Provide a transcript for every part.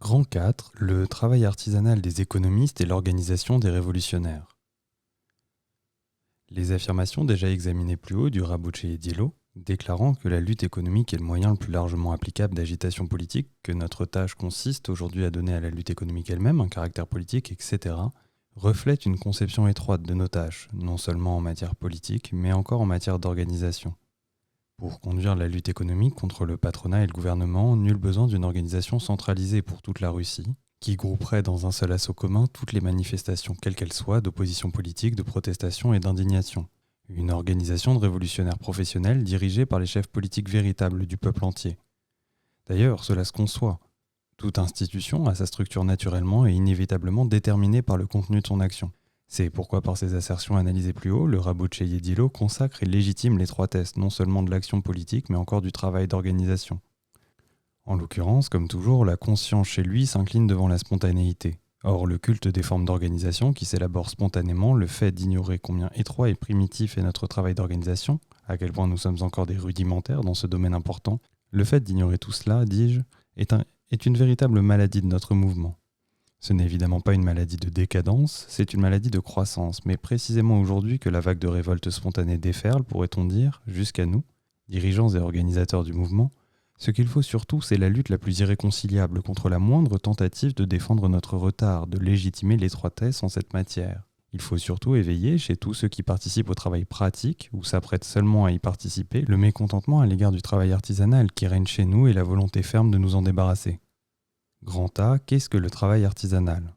Grand 4, le travail artisanal des économistes et l'organisation des révolutionnaires. Les affirmations déjà examinées plus haut du Rabotché et Diello, déclarant que la lutte économique est le moyen le plus largement applicable d'agitation politique, que notre tâche consiste aujourd'hui à donner à la lutte économique elle-même un caractère politique, etc., reflètent une conception étroite de nos tâches, non seulement en matière politique, mais encore en matière d'organisation. Pour conduire la lutte économique contre le patronat et le gouvernement, nul besoin d'une organisation centralisée pour toute la Russie, qui grouperait dans un seul assaut commun toutes les manifestations, quelles qu'elles soient, d'opposition politique, de protestation et d'indignation. Une organisation de révolutionnaires professionnels dirigée par les chefs politiques véritables du peuple entier. D'ailleurs, cela se conçoit. Toute institution a sa structure naturellement et inévitablement déterminée par le contenu de son action. C'est pourquoi par ces assertions analysées plus haut, le Rabotché et Diello consacre et légitime l'étroitesse non seulement de l'action politique mais encore du travail d'organisation. En l'occurrence, comme toujours, la conscience chez lui s'incline devant la spontanéité. Or, le culte des formes d'organisation qui s'élaborent spontanément, le fait d'ignorer combien étroit et primitif est notre travail d'organisation, à quel point nous sommes encore des rudimentaires dans ce domaine important, le fait d'ignorer tout cela, dis-je, est une véritable maladie de notre mouvement. Ce n'est évidemment pas une maladie de décadence, c'est une maladie de croissance, mais précisément aujourd'hui que la vague de révolte spontanée déferle, pourrait-on dire, jusqu'à nous, dirigeants et organisateurs du mouvement, ce qu'il faut surtout, c'est la lutte la plus irréconciliable contre la moindre tentative de défendre notre retard, de légitimer l'étroitesse en cette matière. Il faut surtout éveiller, chez tous ceux qui participent au travail pratique, ou s'apprêtent seulement à y participer, le mécontentement à l'égard du travail artisanal qui règne chez nous et la volonté ferme de nous en débarrasser. Grand A, qu'est-ce que le travail artisanal ?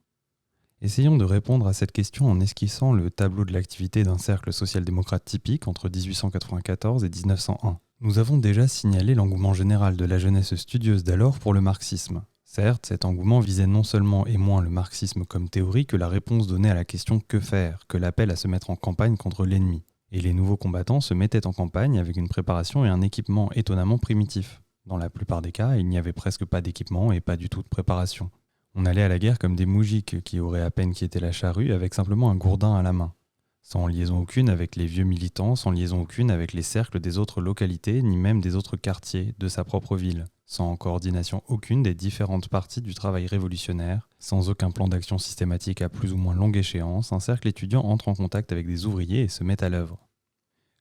Essayons de répondre à cette question en esquissant le tableau de l'activité d'un cercle social-démocrate typique entre 1894 et 1901. Nous avons déjà signalé l'engouement général de la jeunesse studieuse d'alors pour le marxisme. Certes, cet engouement visait non seulement et moins le marxisme comme théorie que la réponse donnée à la question « que faire ?», que l'appel à se mettre en campagne contre l'ennemi. Et les nouveaux combattants se mettaient en campagne avec une préparation et un équipement étonnamment primitifs. Dans la plupart des cas, il n'y avait presque pas d'équipement et pas du tout de préparation. On allait à la guerre comme des moujiks qui auraient à peine quitté la charrue avec simplement un gourdin à la main. Sans liaison aucune avec les vieux militants, sans liaison aucune avec les cercles des autres localités, ni même des autres quartiers de sa propre ville. Sans coordination aucune des différentes parties du travail révolutionnaire, sans aucun plan d'action systématique à plus ou moins longue échéance, un cercle étudiant entre en contact avec des ouvriers et se met à l'œuvre.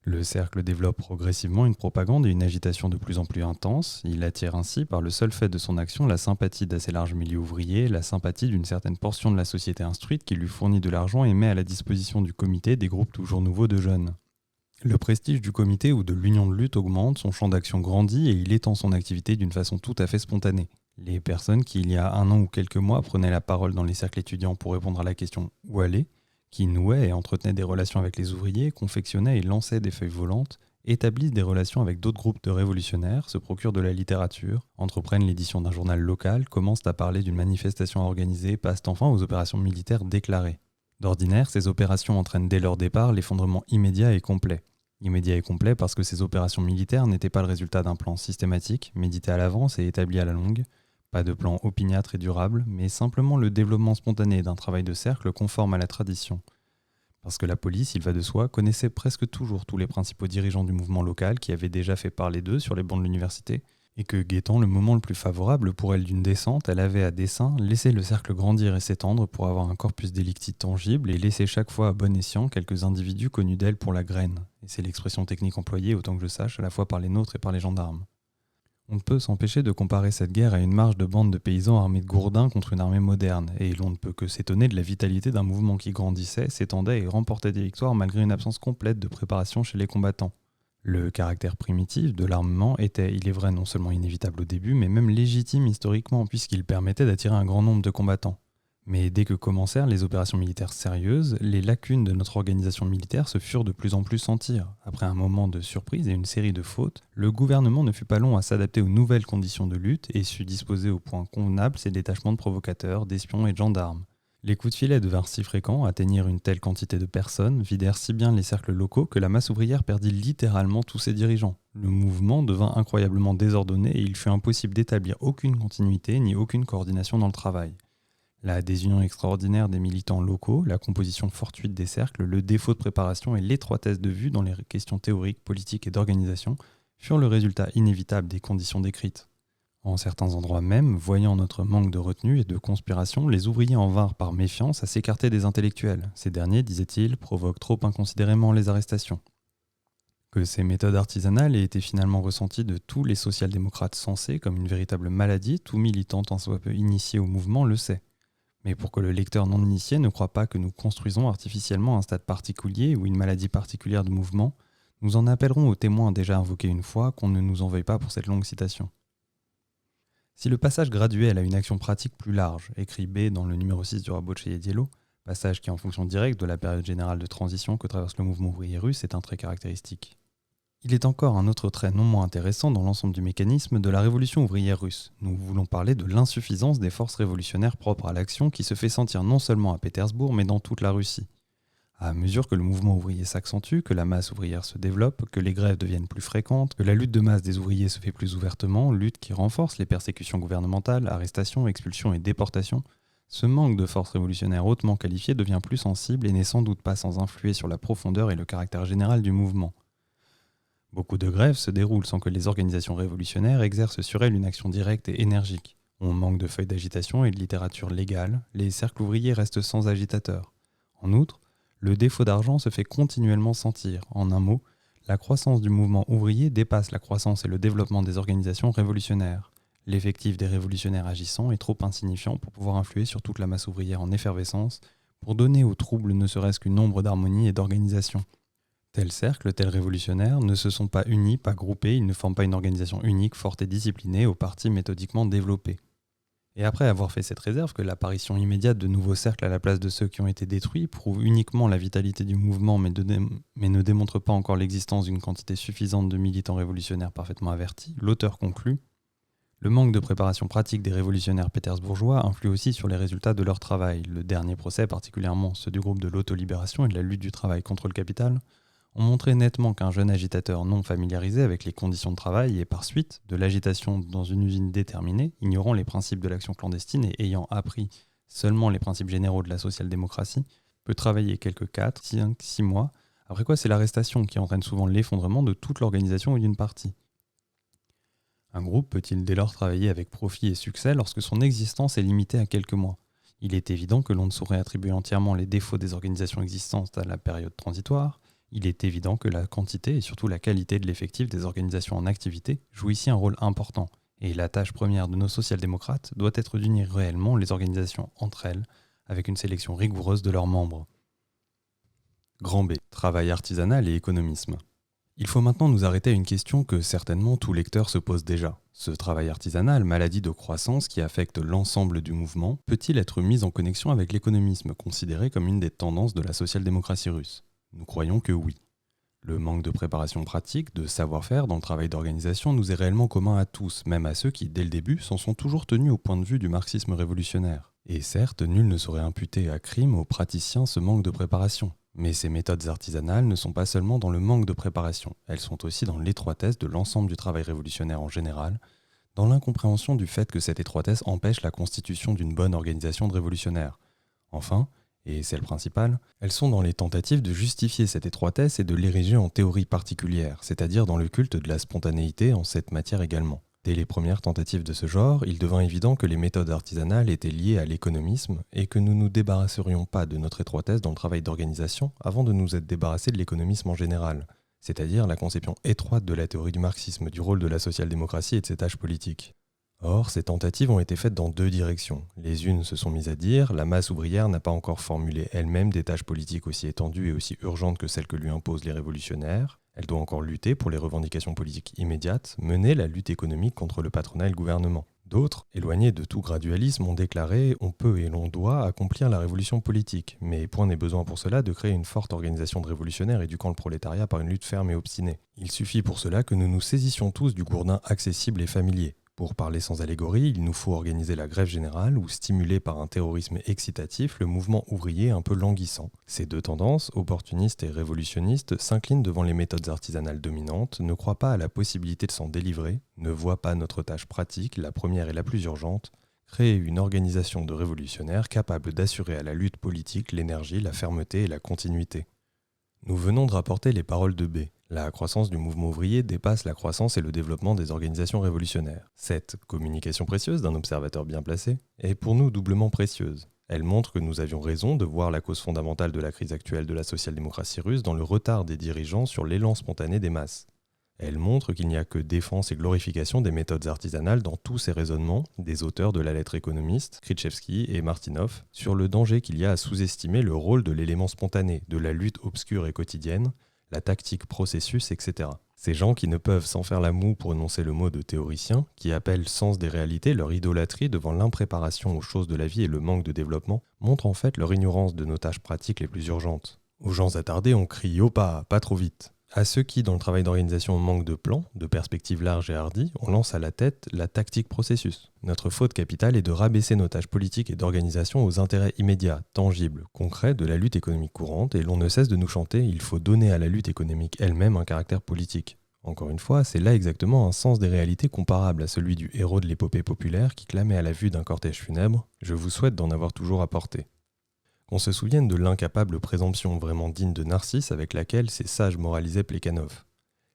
Le cercle développe progressivement une propagande et une agitation de plus en plus intense. Il attire ainsi, par le seul fait de son action, la sympathie d'assez larges milieux ouvriers, la sympathie d'une certaine portion de la société instruite qui lui fournit de l'argent et met à la disposition du comité des groupes toujours nouveaux de jeunes. Le prestige du comité ou de l'union de lutte augmente, son champ d'action grandit et il étend son activité d'une façon tout à fait spontanée. Les personnes qui, il y a 1 an ou quelques mois, prenaient la parole dans les cercles étudiants pour répondre à la question « Où aller ?», qui nouaient et entretenaient des relations avec les ouvriers, confectionnaient et lançaient des feuilles volantes, établissent des relations avec d'autres groupes de révolutionnaires, se procurent de la littérature, entreprennent l'édition d'un journal local, commencent à parler d'une manifestation organisée, passent enfin aux opérations militaires déclarées. D'ordinaire, ces opérations entraînent dès leur départ l'effondrement immédiat et complet. Immédiat et complet parce que ces opérations militaires n'étaient pas le résultat d'un plan systématique, médité à l'avance et établi à la longue, pas de plan opiniâtre et durable, mais simplement le développement spontané d'un travail de cercle conforme à la tradition. Parce que la police, il va de soi, connaissait presque toujours tous les principaux dirigeants du mouvement local qui avaient déjà fait parler d'eux sur les bancs de l'université, et que, guettant le moment le plus favorable pour elle d'une descente, elle avait à dessein laissé le cercle grandir et s'étendre pour avoir un corpus delicti tangible et laisser chaque fois à bon escient quelques individus connus d'elle pour la graine. Et c'est l'expression technique employée, autant que je sache, à la fois par les nôtres et par les gendarmes. On ne peut s'empêcher de comparer cette guerre à une marche de bandes de paysans armés de gourdins contre une armée moderne, et l'on ne peut que s'étonner de la vitalité d'un mouvement qui grandissait, s'étendait et remportait des victoires malgré une absence complète de préparation chez les combattants. Le caractère primitif de l'armement était, il est vrai, non seulement inévitable au début, mais même légitime historiquement, puisqu'il permettait d'attirer un grand nombre de combattants. Mais dès que commencèrent les opérations militaires sérieuses, les lacunes de notre organisation militaire se furent de plus en plus sentir. Après un moment de surprise et une série de fautes, le gouvernement ne fut pas long à s'adapter aux nouvelles conditions de lutte et sut disposer au point convenable ses détachements de provocateurs, d'espions et de gendarmes. Les coups de filet devinrent si fréquents, atteignirent une telle quantité de personnes, vidèrent si bien les cercles locaux que la masse ouvrière perdit littéralement tous ses dirigeants. Le mouvement devint incroyablement désordonné et il fut impossible d'établir aucune continuité ni aucune coordination dans le travail. La désunion extraordinaire des militants locaux, la composition fortuite des cercles, le défaut de préparation et l'étroitesse de vue dans les questions théoriques, politiques et d'organisation furent le résultat inévitable des conditions décrites. En certains endroits même, voyant notre manque de retenue et de conspiration, les ouvriers en vinrent par méfiance à s'écarter des intellectuels. Ces derniers, disaient-ils, provoquent trop inconsidérément les arrestations. Que ces méthodes artisanales aient été finalement ressenties de tous les social-démocrates sensés comme une véritable maladie, tout militant tant soit peu initié au mouvement le sait. Mais pour que le lecteur non initié ne croit pas que nous construisons artificiellement un stade particulier ou une maladie particulière de mouvement, nous en appellerons aux témoins déjà invoqués une fois qu'on ne nous en veuille pas pour cette longue citation. Si le passage graduel a une action pratique plus large, écrit B dans le numéro 6 du Rabotché et Diello, passage qui est en fonction directe de la période générale de transition que traverse le mouvement ouvrier russe, est un trait caractéristique. Il est encore un autre trait non moins intéressant dans l'ensemble du mécanisme de la révolution ouvrière russe. Nous voulons parler de l'insuffisance des forces révolutionnaires propres à l'action qui se fait sentir non seulement à Pétersbourg mais dans toute la Russie. À mesure que le mouvement ouvrier s'accentue, que la masse ouvrière se développe, que les grèves deviennent plus fréquentes, que la lutte de masse des ouvriers se fait plus ouvertement, lutte qui renforce les persécutions gouvernementales, arrestations, expulsions et déportations, ce manque de forces révolutionnaires hautement qualifiées devient plus sensible et n'est sans doute pas sans influer sur la profondeur et le caractère général du mouvement. Beaucoup de grèves se déroulent sans que les organisations révolutionnaires exercent sur elles une action directe et énergique. On manque de feuilles d'agitation et de littérature légale, les cercles ouvriers restent sans agitateurs. En outre, le défaut d'argent se fait continuellement sentir. En un mot, la croissance du mouvement ouvrier dépasse la croissance et le développement des organisations révolutionnaires. L'effectif des révolutionnaires agissant est trop insignifiant pour pouvoir influer sur toute la masse ouvrière en effervescence, pour donner au trouble ne serait-ce qu'une ombre d'harmonie et d'organisation. Tels cercles, tels révolutionnaires, ne se sont pas unis, pas groupés, ils ne forment pas une organisation unique, forte et disciplinée, aux partis méthodiquement développés. Et après avoir fait cette réserve que l'apparition immédiate de nouveaux cercles à la place de ceux qui ont été détruits prouve uniquement la vitalité du mouvement mais ne démontre pas encore l'existence d'une quantité suffisante de militants révolutionnaires parfaitement avertis, l'auteur conclut: le manque de préparation pratique des révolutionnaires pétersbourgeois influe aussi sur les résultats de leur travail. Le dernier procès, particulièrement ceux du groupe de l'autolibération et de la lutte du travail contre le capital, ont montré nettement qu'un jeune agitateur non familiarisé avec les conditions de travail et par suite de l'agitation dans une usine déterminée, ignorant les principes de l'action clandestine et ayant appris seulement les principes généraux de la social-démocratie, peut travailler quelques 4, 5, 6 mois, après quoi c'est l'arrestation qui entraîne souvent l'effondrement de toute l'organisation ou d'une partie. Un groupe peut-il dès lors travailler avec profit et succès lorsque son existence est limitée à quelques mois ? Il est évident que l'on ne saurait attribuer entièrement les défauts des organisations existantes à la période transitoire. Il est évident que la quantité et surtout la qualité de l'effectif des organisations en activité joue ici un rôle important, et la tâche première de nos social-démocrates doit être d'unir réellement les organisations entre elles, avec une sélection rigoureuse de leurs membres. Grand B. Travail artisanal et économisme. Il faut maintenant nous arrêter à une question que certainement tout lecteur se pose déjà. Ce travail artisanal, maladie de croissance qui affecte l'ensemble du mouvement, peut-il être mis en connexion avec l'économisme, considéré comme une des tendances de la social-démocratie russe ? Nous croyons que oui. Le manque de préparation pratique, de savoir-faire dans le travail d'organisation nous est réellement commun à tous, même à ceux qui, dès le début, s'en sont toujours tenus au point de vue du marxisme révolutionnaire. Et certes, nul ne saurait imputer à crime aux praticiens ce manque de préparation. Mais ces méthodes artisanales ne sont pas seulement dans le manque de préparation, elles sont aussi dans l'étroitesse de l'ensemble du travail révolutionnaire en général, dans l'incompréhension du fait que cette étroitesse empêche la constitution d'une bonne organisation de révolutionnaires. Enfin, et c'est le principal, elles sont dans les tentatives de justifier cette étroitesse et de l'ériger en théorie particulière, c'est-à-dire dans le culte de la spontanéité en cette matière également. Dès les premières tentatives de ce genre, il devint évident que les méthodes artisanales étaient liées à l'économisme et que nous ne nous débarrasserions pas de notre étroitesse dans le travail d'organisation avant de nous être débarrassés de l'économisme en général, c'est-à-dire la conception étroite de la théorie du marxisme, du rôle de la social-démocratie et de ses tâches politiques. Or, ces tentatives ont été faites dans deux directions. Les unes se sont mises à dire « la masse ouvrière n'a pas encore formulé elle-même des tâches politiques aussi étendues et aussi urgentes que celles que lui imposent les révolutionnaires. Elle doit encore lutter pour les revendications politiques immédiates, mener la lutte économique contre le patronat et le gouvernement. » D'autres, éloignés de tout gradualisme, ont déclaré « on peut et l'on doit accomplir la révolution politique, mais point n'est besoin pour cela de créer une forte organisation de révolutionnaires éduquant le prolétariat par une lutte ferme et obstinée. Il suffit pour cela que nous nous saisissions tous du gourdin accessible et familier. Pour parler sans allégorie, il nous faut organiser la grève générale ou stimuler par un terrorisme excitatif le mouvement ouvrier un peu languissant. Ces deux tendances, opportunistes et révolutionnistes, s'inclinent devant les méthodes artisanales dominantes, ne croient pas à la possibilité de s'en délivrer, ne voient pas notre tâche pratique, la première et la plus urgente, créer une organisation de révolutionnaires capable d'assurer à la lutte politique l'énergie, la fermeté et la continuité. Nous venons de rapporter les paroles de B. La croissance du mouvement ouvrier dépasse la croissance et le développement des organisations révolutionnaires. Cette communication précieuse d'un observateur bien placé est pour nous doublement précieuse. Elle montre que nous avions raison de voir la cause fondamentale de la crise actuelle de la social-démocratie russe dans le retard des dirigeants sur l'élan spontané des masses. Elle montre qu'il n'y a que défense et glorification des méthodes artisanales dans tous ces raisonnements des auteurs de la lettre économiste, Krzyzewski et Martinov, sur le danger qu'il y a à sous-estimer le rôle de l'élément spontané, de la lutte obscure et quotidienne, la tactique processus, etc. Ces gens qui ne peuvent s'en faire la moue pour énoncer le mot de théoricien, qui appellent sens des réalités leur idolâtrie devant l'impréparation aux choses de la vie et le manque de développement, montrent en fait leur ignorance de nos tâches pratiques les plus urgentes. Aux gens attardés, on crie « Opa, pas trop vite !» À ceux qui, dans le travail d'organisation, manquent de plan, de perspectives larges et hardies, on lance à la tête la tactique processus. Notre faute capitale est de rabaisser nos tâches politiques et d'organisation aux intérêts immédiats, tangibles, concrets de la lutte économique courante, et l'on ne cesse de nous chanter « il faut donner à la lutte économique elle-même un caractère politique ». Encore une fois, c'est là exactement un sens des réalités comparable à celui du héros de l'épopée populaire qui clamait à la vue d'un cortège funèbre « Je vous souhaite d'en avoir toujours apporté ». Qu'on se souvienne de l'incapable présomption vraiment digne de Narcisse avec laquelle ces sages moralisaient Plekhanov.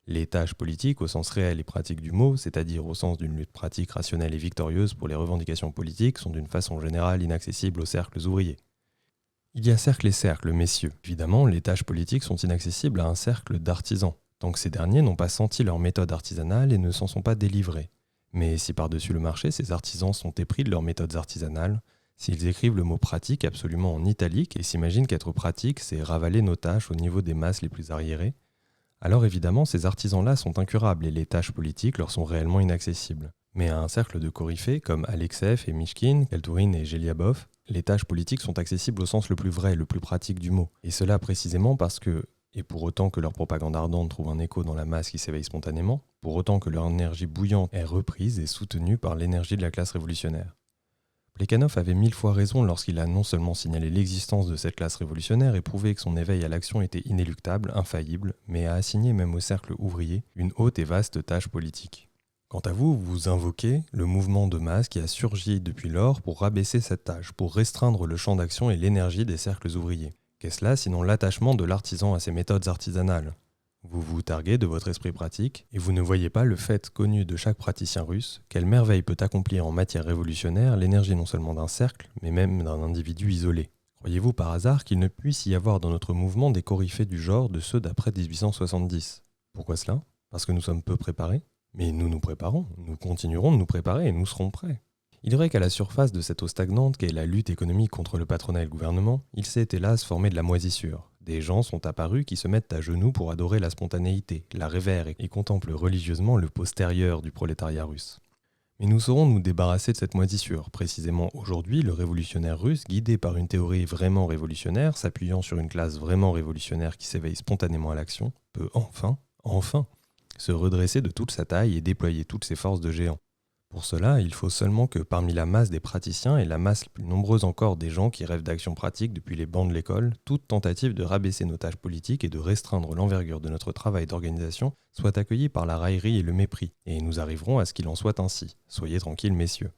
Les tâches politiques au sens réel et pratique du mot, c'est-à-dire au sens d'une lutte pratique rationnelle et victorieuse pour les revendications politiques, sont d'une façon générale inaccessibles aux cercles ouvriers. Il y a cercles et cercles, messieurs. Évidemment, les tâches politiques sont inaccessibles à un cercle d'artisans, tant que ces derniers n'ont pas senti leur méthode artisanale et ne s'en sont pas délivrés. Mais si par-dessus le marché, ces artisans sont épris de leurs méthodes artisanales, s'ils écrivent le mot pratique absolument en italique et s'imaginent qu'être pratique, c'est ravaler nos tâches au niveau des masses les plus arriérées, alors évidemment, ces artisans-là sont incurables et les tâches politiques leur sont réellement inaccessibles. Mais à un cercle de coryphées comme Alexeev et Mishkin, Kaltourine et Geliabov, les tâches politiques sont accessibles au sens le plus vrai, le plus pratique du mot. Et cela précisément parce que, et pour autant que leur propagande ardente trouve un écho dans la masse qui s'éveille spontanément, pour autant que leur énergie bouillante est reprise et soutenue par l'énergie de la classe révolutionnaire. Plekhanov avait 1000 fois raison lorsqu'il a non seulement signalé l'existence de cette classe révolutionnaire et prouvé que son éveil à l'action était inéluctable, infaillible, mais a assigné même au cercle ouvrier une haute et vaste tâche politique. Quant à vous, vous invoquez le mouvement de masse qui a surgi depuis lors pour rabaisser cette tâche, pour restreindre le champ d'action et l'énergie des cercles ouvriers. Qu'est-ce là sinon l'attachement de l'artisan à ses méthodes artisanales ? Vous vous targuez de votre esprit pratique et vous ne voyez pas le fait connu de chaque praticien russe, quelle merveille peut accomplir en matière révolutionnaire l'énergie non seulement d'un cercle, mais même d'un individu isolé. Croyez-vous par hasard qu'il ne puisse y avoir dans notre mouvement des coryphées du genre de ceux d'après 1870 ? Pourquoi cela ? Parce que nous sommes peu préparés ? Mais nous nous préparons, nous continuerons de nous préparer et nous serons prêts. Il est vrai qu'à la surface de cette eau stagnante qu'est la lutte économique contre le patronat et le gouvernement, il s'est hélas formé de la moisissure. Des gens sont apparus qui se mettent à genoux pour adorer la spontanéité, la révèrent et contemplent religieusement le postérieur du prolétariat russe. Mais nous saurons nous débarrasser de cette moisissure. Précisément aujourd'hui, le révolutionnaire russe, guidé par une théorie vraiment révolutionnaire, s'appuyant sur une classe vraiment révolutionnaire qui s'éveille spontanément à l'action, peut enfin, se redresser de toute sa taille et déployer toutes ses forces de géant. Pour cela, il faut seulement que parmi la masse des praticiens et la masse plus nombreuse encore des gens qui rêvent d'action pratique depuis les bancs de l'école, toute tentative de rabaisser nos tâches politiques et de restreindre l'envergure de notre travail d'organisation soit accueillie par la raillerie et le mépris, et nous arriverons à ce qu'il en soit ainsi. Soyez tranquilles, messieurs.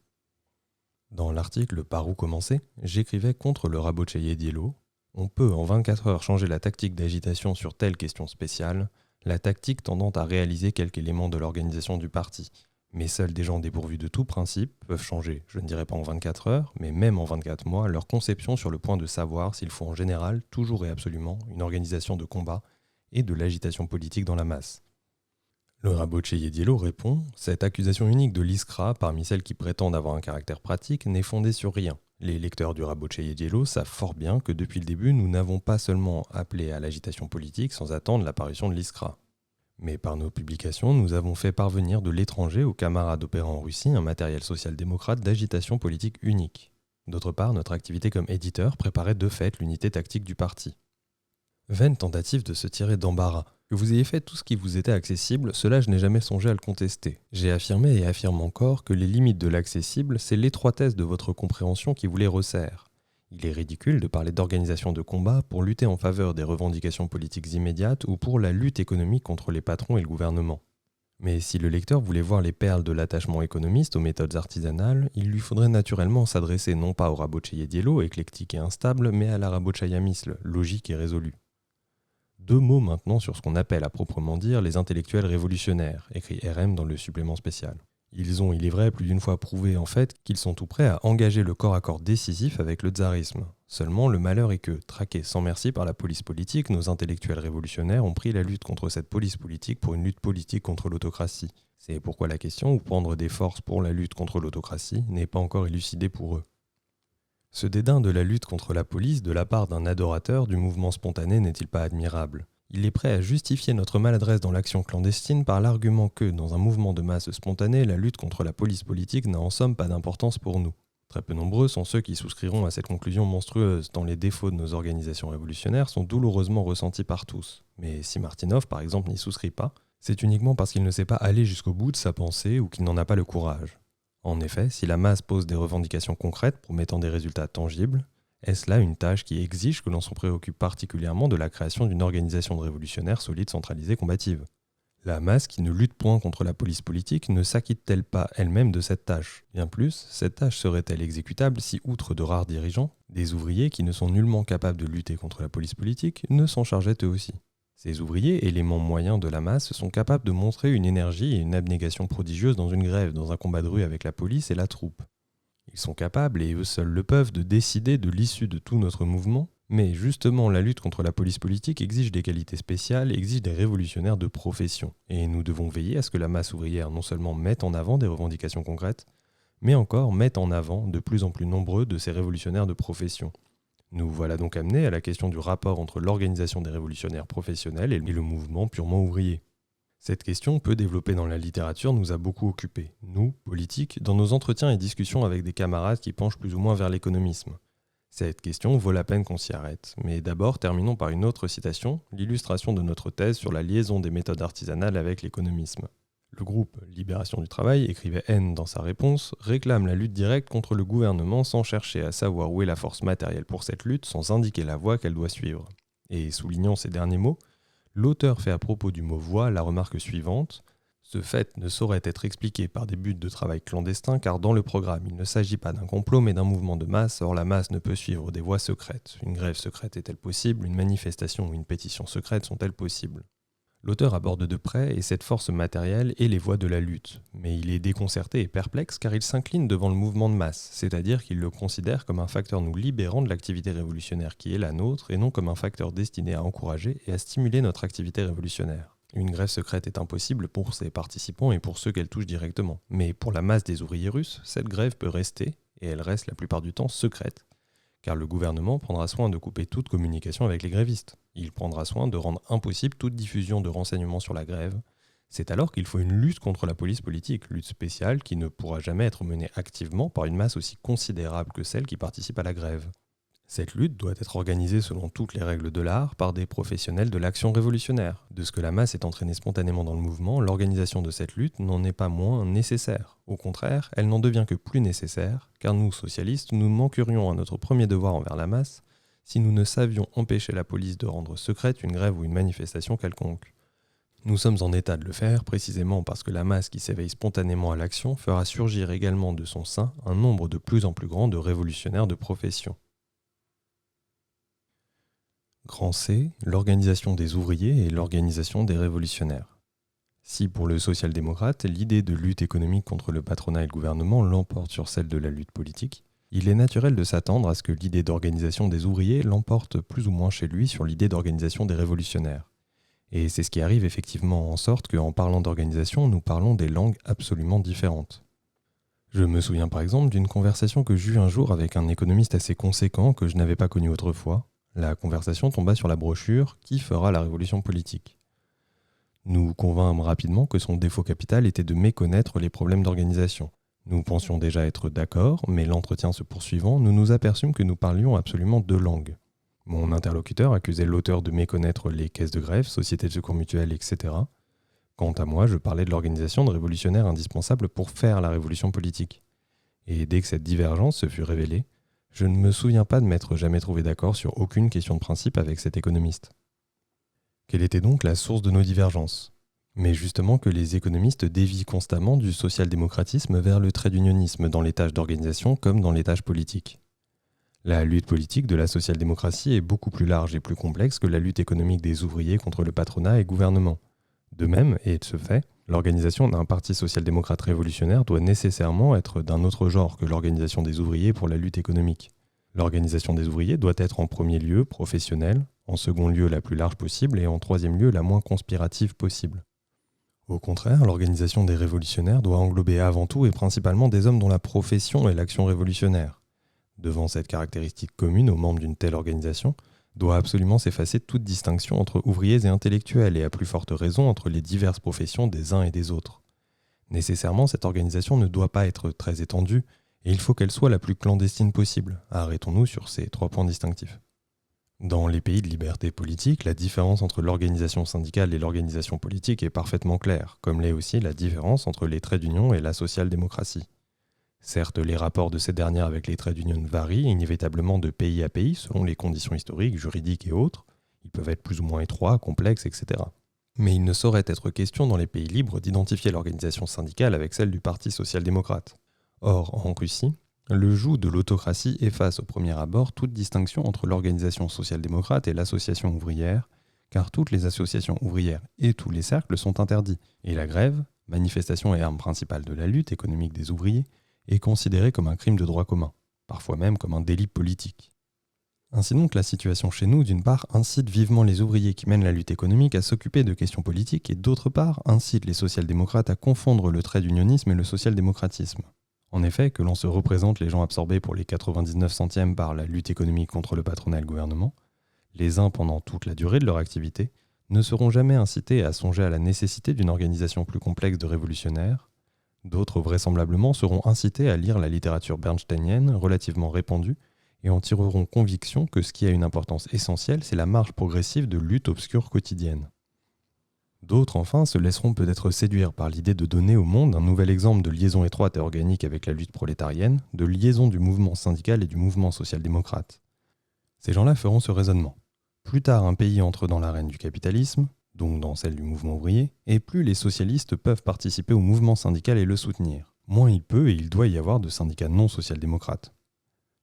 Dans l'article Par où commencer, j'écrivais contre le Rabotchaïe-Dielo. On peut en 24 heures changer la tactique d'agitation sur telle question spéciale, la tactique tendant à réaliser quelque élément de l'organisation du parti. Mais seuls des gens dépourvus de tout principe peuvent changer, je ne dirais pas en 24 heures, mais même en 24 mois, leur conception sur le point de savoir s'il faut en général, toujours et absolument, une organisation de combat et de l'agitation politique dans la masse. Le Rabotchaïe-Dielo répond « Cette accusation unique de l'Iskra, parmi celles qui prétendent avoir un caractère pratique, n'est fondée sur rien. Les lecteurs du Rabotchaïe-Dielo savent fort bien que depuis le début, nous n'avons pas seulement appelé à l'agitation politique sans attendre l'apparition de l'Iskra. Mais par nos publications, nous avons fait parvenir de l'étranger aux camarades opérant en Russie un matériel social-démocrate d'agitation politique unique. D'autre part, notre activité comme éditeur préparait de fait l'unité tactique du parti. Vaine tentative de se tirer d'embarras. Que vous ayez fait tout ce qui vous était accessible, cela je n'ai jamais songé à le contester. J'ai affirmé et affirme encore que les limites de l'accessible, c'est l'étroitesse de votre compréhension qui vous les resserre. Il est ridicule de parler d'organisation de combat pour lutter en faveur des revendications politiques immédiates ou pour la lutte économique contre les patrons et le gouvernement. Mais si le lecteur voulait voir les perles de l'attachement économiste aux méthodes artisanales, il lui faudrait naturellement s'adresser non pas au Rabotchaïe-Dielo, éclectique et instable, mais à la Rabotchaïa-Misl, logique et résolue. 2 mots maintenant sur ce qu'on appelle à proprement dire les intellectuels révolutionnaires, écrit RM dans le supplément spécial. Ils ont, il est vrai, plus d'une fois prouvé en fait qu'ils sont tout prêts à engager le corps à corps décisif avec le tsarisme. Seulement, le malheur est que, traqués sans merci par la police politique, nos intellectuels révolutionnaires ont pris la lutte contre cette police politique pour une lutte politique contre l'autocratie. C'est pourquoi la question, où prendre des forces pour la lutte contre l'autocratie, n'est pas encore élucidée pour eux. Ce dédain de la lutte contre la police de la part d'un adorateur du mouvement spontané n'est-il pas admirable ? Il est prêt à justifier notre maladresse dans l'action clandestine par l'argument que, dans un mouvement de masse spontané, la lutte contre la police politique n'a en somme pas d'importance pour nous. Très peu nombreux sont ceux qui souscriront à cette conclusion monstrueuse, tant les défauts de nos organisations révolutionnaires sont douloureusement ressentis par tous. Mais si Martynov, par exemple, n'y souscrit pas, c'est uniquement parce qu'il ne sait pas aller jusqu'au bout de sa pensée ou qu'il n'en a pas le courage. En effet, si la masse pose des revendications concrètes promettant des résultats tangibles, est-ce là une tâche qui exige que l'on se préoccupe particulièrement de la création d'une organisation de révolutionnaires solide, centralisée, combative ? La masse qui ne lutte point contre la police politique ne s'acquitte-t-elle pas elle-même de cette tâche ? Bien plus, cette tâche serait-elle exécutable si, outre de rares dirigeants, des ouvriers qui ne sont nullement capables de lutter contre la police politique ne s'en chargeaient eux aussi ? Ces ouvriers, éléments moyens de la masse, sont capables de montrer une énergie et une abnégation prodigieuses dans une grève, dans un combat de rue avec la police et la troupe. Ils sont capables, et eux seuls le peuvent, de décider de l'issue de tout notre mouvement, mais justement la lutte contre la police politique exige des qualités spéciales, exige des révolutionnaires de profession. Et nous devons veiller à ce que la masse ouvrière non seulement mette en avant des revendications concrètes, mais encore mette en avant de plus en plus nombreux de ces révolutionnaires de profession. Nous voilà donc amenés à la question du rapport entre l'organisation des révolutionnaires professionnels et le mouvement purement ouvrier. Cette question, peu développée dans la littérature, nous a beaucoup occupés, nous, politiques, dans nos entretiens et discussions avec des camarades qui penchent plus ou moins vers l'économisme. Cette question vaut la peine qu'on s'y arrête, mais d'abord terminons par une autre citation, l'illustration de notre thèse sur la liaison des méthodes artisanales avec l'économisme. Le groupe Libération du Travail, écrivait N dans sa réponse, réclame la lutte directe contre le gouvernement sans chercher à savoir où est la force matérielle pour cette lutte, sans indiquer la voie qu'elle doit suivre. Et soulignant ces derniers mots, l'auteur fait à propos du mot « voie » la remarque suivante. Ce fait ne saurait être expliqué par des buts de travail clandestins car dans le programme, il ne s'agit pas d'un complot mais d'un mouvement de masse, or la masse ne peut suivre des voies secrètes. Une grève secrète est-elle possible ? Une manifestation ou une pétition secrète sont-elles possibles ? L'auteur aborde de près et cette force matérielle et les voies de la lutte, mais il est déconcerté et perplexe car il s'incline devant le mouvement de masse, c'est-à-dire qu'il le considère comme un facteur nous libérant de l'activité révolutionnaire qui est la nôtre et non comme un facteur destiné à encourager et à stimuler notre activité révolutionnaire. Une grève secrète est impossible pour ses participants et pour ceux qu'elle touche directement, mais pour la masse des ouvriers russes, cette grève peut rester, et elle reste la plupart du temps secrète, car le gouvernement prendra soin de couper toute communication avec les grévistes. Il prendra soin de rendre impossible toute diffusion de renseignements sur la grève. C'est alors qu'il faut une lutte contre la police politique, lutte spéciale qui ne pourra jamais être menée activement par une masse aussi considérable que celle qui participe à la grève. Cette lutte doit être organisée selon toutes les règles de l'art par des professionnels de l'action révolutionnaire. De ce que la masse est entraînée spontanément dans le mouvement, l'organisation de cette lutte n'en est pas moins nécessaire. Au contraire, elle n'en devient que plus nécessaire, car nous, socialistes, nous manquerions à notre premier devoir envers la masse si nous ne savions empêcher la police de rendre secrète une grève ou une manifestation quelconque. Nous sommes en état de le faire précisément parce que la masse qui s'éveille spontanément à l'action fera surgir également de son sein un nombre de plus en plus grand de révolutionnaires de profession. Grand C, l'organisation des ouvriers et l'organisation des révolutionnaires. Si pour le social-démocrate, l'idée de lutte économique contre le patronat et le gouvernement l'emporte sur celle de la lutte politique, il est naturel de s'attendre à ce que l'idée d'organisation des ouvriers l'emporte plus ou moins chez lui sur l'idée d'organisation des révolutionnaires. Et c'est ce qui arrive effectivement en sorte qu'en parlant d'organisation, nous parlons des langues absolument différentes. Je me souviens par exemple d'une conversation que j'eus un jour avec un économiste assez conséquent que je n'avais pas connu autrefois. La conversation tomba sur la brochure « Qui fera la révolution politique ?» Nous convînmes rapidement que son défaut capital était de méconnaître les problèmes d'organisation. Nous pensions déjà être d'accord, mais l'entretien se poursuivant, nous nous aperçûmes que nous parlions absolument deux langues. Mon interlocuteur accusait l'auteur de méconnaître les caisses de grève, sociétés de secours mutuels, etc. Quant à moi, je parlais de l'organisation de révolutionnaires indispensable pour faire la révolution politique. Et dès que cette divergence se fut révélée, je ne me souviens pas de m'être jamais trouvé d'accord sur aucune question de principe avec cet économiste. Quelle était donc la source de nos divergences ? Mais justement que les économistes dévient constamment du social-démocratisme vers le trade unionisme dans les tâches d'organisation comme dans les tâches politiques. La lutte politique de la social-démocratie est beaucoup plus large et plus complexe que la lutte économique des ouvriers contre le patronat et gouvernement. De même, et de ce fait, l'organisation d'un parti social-démocrate révolutionnaire doit nécessairement être d'un autre genre que l'organisation des ouvriers pour la lutte économique. L'organisation des ouvriers doit être en premier lieu professionnelle, en second lieu la plus large possible et en troisième lieu la moins conspirative possible. Au contraire, l'organisation des révolutionnaires doit englober avant tout et principalement des hommes dont la profession est l'action révolutionnaire. Devant cette caractéristique commune aux membres d'une telle organisation, doit absolument s'effacer toute distinction entre ouvriers et intellectuels et à plus forte raison entre les diverses professions des uns et des autres. Nécessairement, cette organisation ne doit pas être très étendue et il faut qu'elle soit la plus clandestine possible. Arrêtons-nous sur ces 3 points distinctifs. Dans les pays de liberté politique, la différence entre l'organisation syndicale et l'organisation politique est parfaitement claire, comme l'est aussi la différence entre les traits d'union et la social-démocratie. Certes, les rapports de ces dernières avec les trades d'union varient inévitablement de pays à pays selon les conditions historiques, juridiques et autres. Ils peuvent être plus ou moins étroits, complexes, etc. Mais il ne saurait être question dans les pays libres d'identifier l'organisation syndicale avec celle du Parti social-démocrate. Or, en Russie, le joug de l'autocratie efface au premier abord toute distinction entre l'organisation social-démocrate et l'association ouvrière, car toutes les associations ouvrières et tous les cercles sont interdits, et la grève, manifestation et arme principale de la lutte économique des ouvriers, est considérée comme un crime de droit commun, parfois même comme un délit politique. Ainsi donc, la situation chez nous, d'une part, incite vivement les ouvriers qui mènent la lutte économique à s'occuper de questions politiques et d'autre part, incite les social-démocrates à confondre le trait d'unionisme et le social-démocratisme. En effet, que l'on se représente les gens absorbés pour les 99 centièmes par la lutte économique contre le patronat et le gouvernement, les uns pendant toute la durée de leur activité, ne seront jamais incités à songer à la nécessité d'une organisation plus complexe de révolutionnaires. D'autres, vraisemblablement, seront incités à lire la littérature bernsteinienne relativement répandue et en tireront conviction que ce qui a une importance essentielle, c'est la marche progressive de lutte obscure quotidienne. D'autres, enfin, se laisseront peut-être séduire par l'idée de donner au monde un nouvel exemple de liaison étroite et organique avec la lutte prolétarienne, de liaison du mouvement syndical et du mouvement social-démocrate. Ces gens-là feront ce raisonnement. Plus tard un pays entre dans l'arène du capitalisme, donc dans celle du mouvement ouvrier, et plus les socialistes peuvent participer au mouvement syndical et le soutenir, moins il peut et il doit y avoir de syndicats non social-démocrates.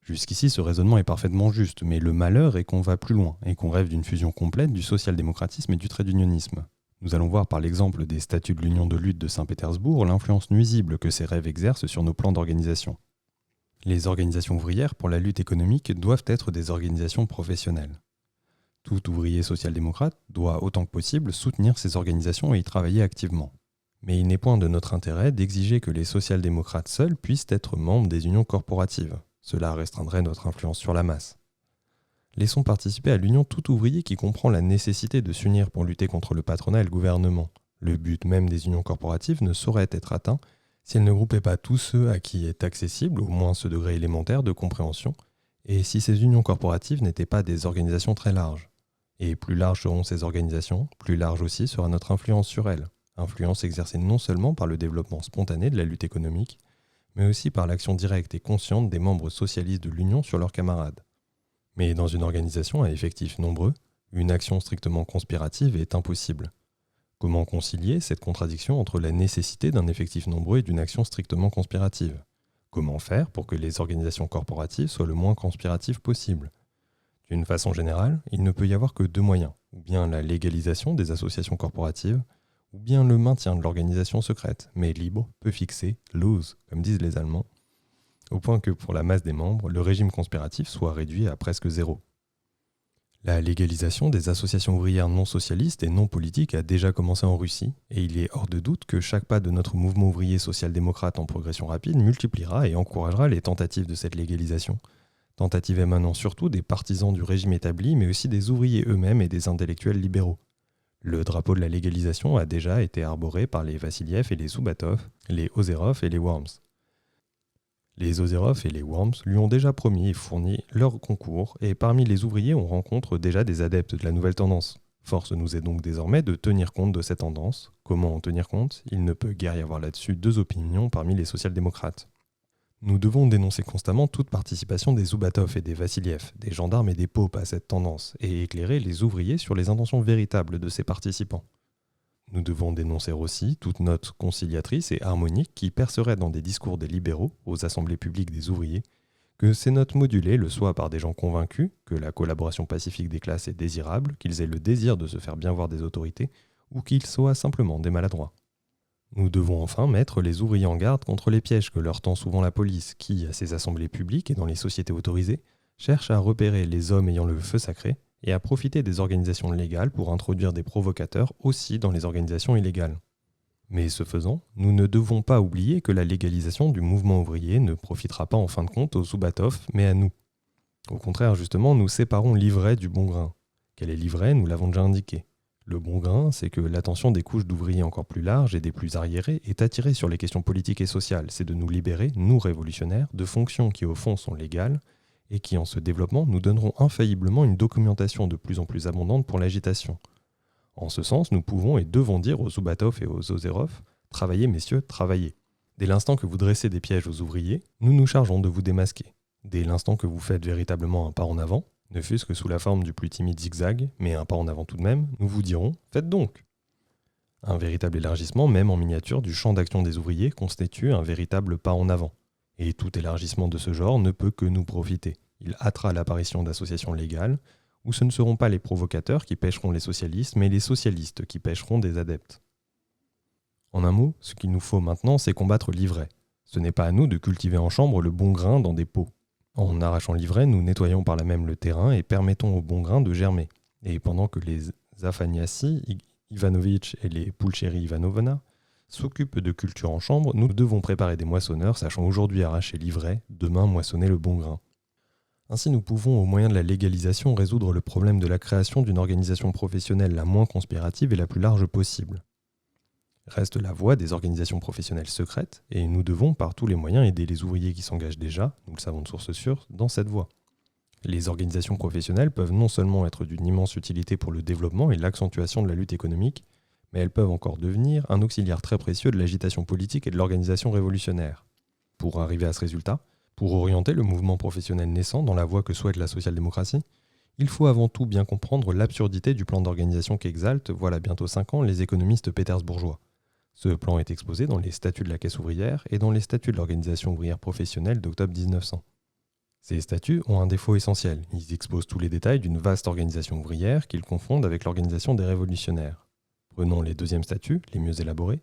Jusqu'ici, ce raisonnement est parfaitement juste, mais le malheur est qu'on va plus loin et qu'on rêve d'une fusion complète du social-démocratisme et du trait d'unionisme. Nous allons voir par l'exemple des statuts de l'Union de lutte de Saint-Pétersbourg l'influence nuisible que ces rêves exercent sur nos plans d'organisation. Les organisations ouvrières pour la lutte économique doivent être des organisations professionnelles. Tout ouvrier social-démocrate doit autant que possible soutenir ces organisations et y travailler activement. Mais il n'est point de notre intérêt d'exiger que les social-démocrates seuls puissent être membres des unions corporatives. Cela restreindrait notre influence sur la masse. Laissons participer à l'union tout ouvrier qui comprend la nécessité de s'unir pour lutter contre le patronat et le gouvernement. Le but même des unions corporatives ne saurait être atteint si elles ne groupaient pas tous ceux à qui est accessible, au moins ce degré élémentaire de compréhension, et si ces unions corporatives n'étaient pas des organisations très larges. Et plus larges seront ces organisations, plus large aussi sera notre influence sur elles. Influence exercée non seulement par le développement spontané de la lutte économique, mais aussi par l'action directe et consciente des membres socialistes de l'Union sur leurs camarades. Mais dans une organisation à effectifs nombreux, une action strictement conspirative est impossible. Comment concilier cette contradiction entre la nécessité d'un effectif nombreux et d'une action strictement conspirative ? Comment faire pour que les organisations corporatives soient le moins conspiratives possible ? D'une façon générale, il ne peut y avoir que 2 moyens, ou bien la légalisation des associations corporatives, ou bien le maintien de l'organisation secrète, mais libre, peu fixée, loose, comme disent les Allemands, au point que pour la masse des membres, le régime conspiratif soit réduit à presque 0. La légalisation des associations ouvrières non socialistes et non politiques a déjà commencé en Russie, et il est hors de doute que chaque pas de notre mouvement ouvrier social-démocrate en progression rapide multipliera et encouragera les tentatives de cette légalisation, tentatives émanant surtout des partisans du régime établi, mais aussi des ouvriers eux-mêmes et des intellectuels libéraux. Le drapeau de la légalisation a déjà été arboré par les Vassiliev et les Zoubatov, les Ozerov et les Worms. Les Ozerov et les Worms lui ont déjà promis et fourni leur concours, et parmi les ouvriers on rencontre déjà des adeptes de la nouvelle tendance. Force nous est donc désormais de tenir compte de cette tendance. Comment en tenir compte ? Il ne peut guère y avoir là-dessus 2 opinions parmi les social-démocrates. Nous devons dénoncer constamment toute participation des Zoubatov et des Vassiliev, des gendarmes et des popes à cette tendance, et éclairer les ouvriers sur les intentions véritables de ces participants. Nous devons dénoncer aussi toute note conciliatrice et harmonique qui percerait dans des discours des libéraux aux assemblées publiques des ouvriers, Que ces notes modulées le soient par des gens convaincus que la collaboration pacifique des classes est désirable, qu'ils aient le désir de se faire bien voir des autorités, ou qu'ils soient simplement des maladroits. Nous devons enfin mettre les ouvriers en garde contre les pièges que leur tend souvent la police, qui, à ses assemblées publiques et dans les sociétés autorisées, cherche à repérer les hommes ayant le feu sacré et à profiter des organisations légales pour introduire des provocateurs aussi dans les organisations illégales. Mais ce faisant, nous ne devons pas oublier que la légalisation du mouvement ouvrier ne profitera pas en fin de compte aux Zoubatov, mais à nous. Au contraire, justement, nous séparons l'ivraie du bon grain. Quel est l'ivraie, nous l'avons déjà indiqué. Le bon grain, c'est que l'attention des couches d'ouvriers encore plus larges et des plus arriérés est attirée sur les questions politiques et sociales. C'est de nous libérer, nous révolutionnaires, de fonctions qui au fond sont légales et qui, en ce développement, nous donneront infailliblement une documentation de plus en plus abondante pour l'agitation. En ce sens, nous pouvons et devons dire aux Zoubatov et aux Ozerov « Travaillez, messieurs, travaillez ». Dès l'instant que vous dressez des pièges aux ouvriers, nous nous chargeons de vous démasquer. Dès l'instant que vous faites véritablement un pas en avant, ne fût-ce que sous la forme du plus timide zigzag, mais un pas en avant tout de même, nous vous dirons « Faites donc !» Un véritable élargissement, même en miniature, du champ d'action des ouvriers constitue un véritable pas en avant. Et tout élargissement de ce genre ne peut que nous profiter. Il hâtera l'apparition d'associations légales, où ce ne seront pas les provocateurs qui pêcheront les socialistes, mais les socialistes qui pêcheront des adeptes. En un mot, ce qu'il nous faut maintenant, c'est combattre l'ivraie. Ce n'est pas à nous de cultiver en chambre le bon grain dans des pots. En arrachant l'ivraie, nous nettoyons par là même le terrain et permettons au bon grain de germer. Et pendant que les Afaniassi Ivanovitch et les Pulcheri Ivanovna s'occupent de culture en chambre, nous devons préparer des moissonneurs sachant aujourd'hui arracher l'ivraie, demain moissonner le bon grain. Ainsi, nous pouvons, au moyen de la légalisation, résoudre le problème de la création d'une organisation professionnelle la moins conspirative et la plus large possible. Reste la voie des organisations professionnelles secrètes, et nous devons, par tous les moyens, aider les ouvriers qui s'engagent déjà, nous le savons de source sûre, dans cette voie. Les organisations professionnelles peuvent non seulement être d'une immense utilité pour le développement et l'accentuation de la lutte économique, mais elles peuvent encore devenir un auxiliaire très précieux de l'agitation politique et de l'organisation révolutionnaire. Pour arriver à ce résultat, pour orienter le mouvement professionnel naissant dans la voie que souhaite la social-démocratie, il faut avant tout bien comprendre l'absurdité du plan d'organisation qu'exaltent, voilà bientôt 5 ans, les économistes pétersbourgeois. Ce plan est exposé dans les statuts de la Caisse ouvrière et dans les statuts de l'Organisation ouvrière professionnelle d'octobre 1900. Ces statuts ont un défaut essentiel. Ils exposent tous les détails d'une vaste organisation ouvrière qu'ils confondent avec l'organisation des révolutionnaires. Prenons les deuxièmes statuts, les mieux élaborés.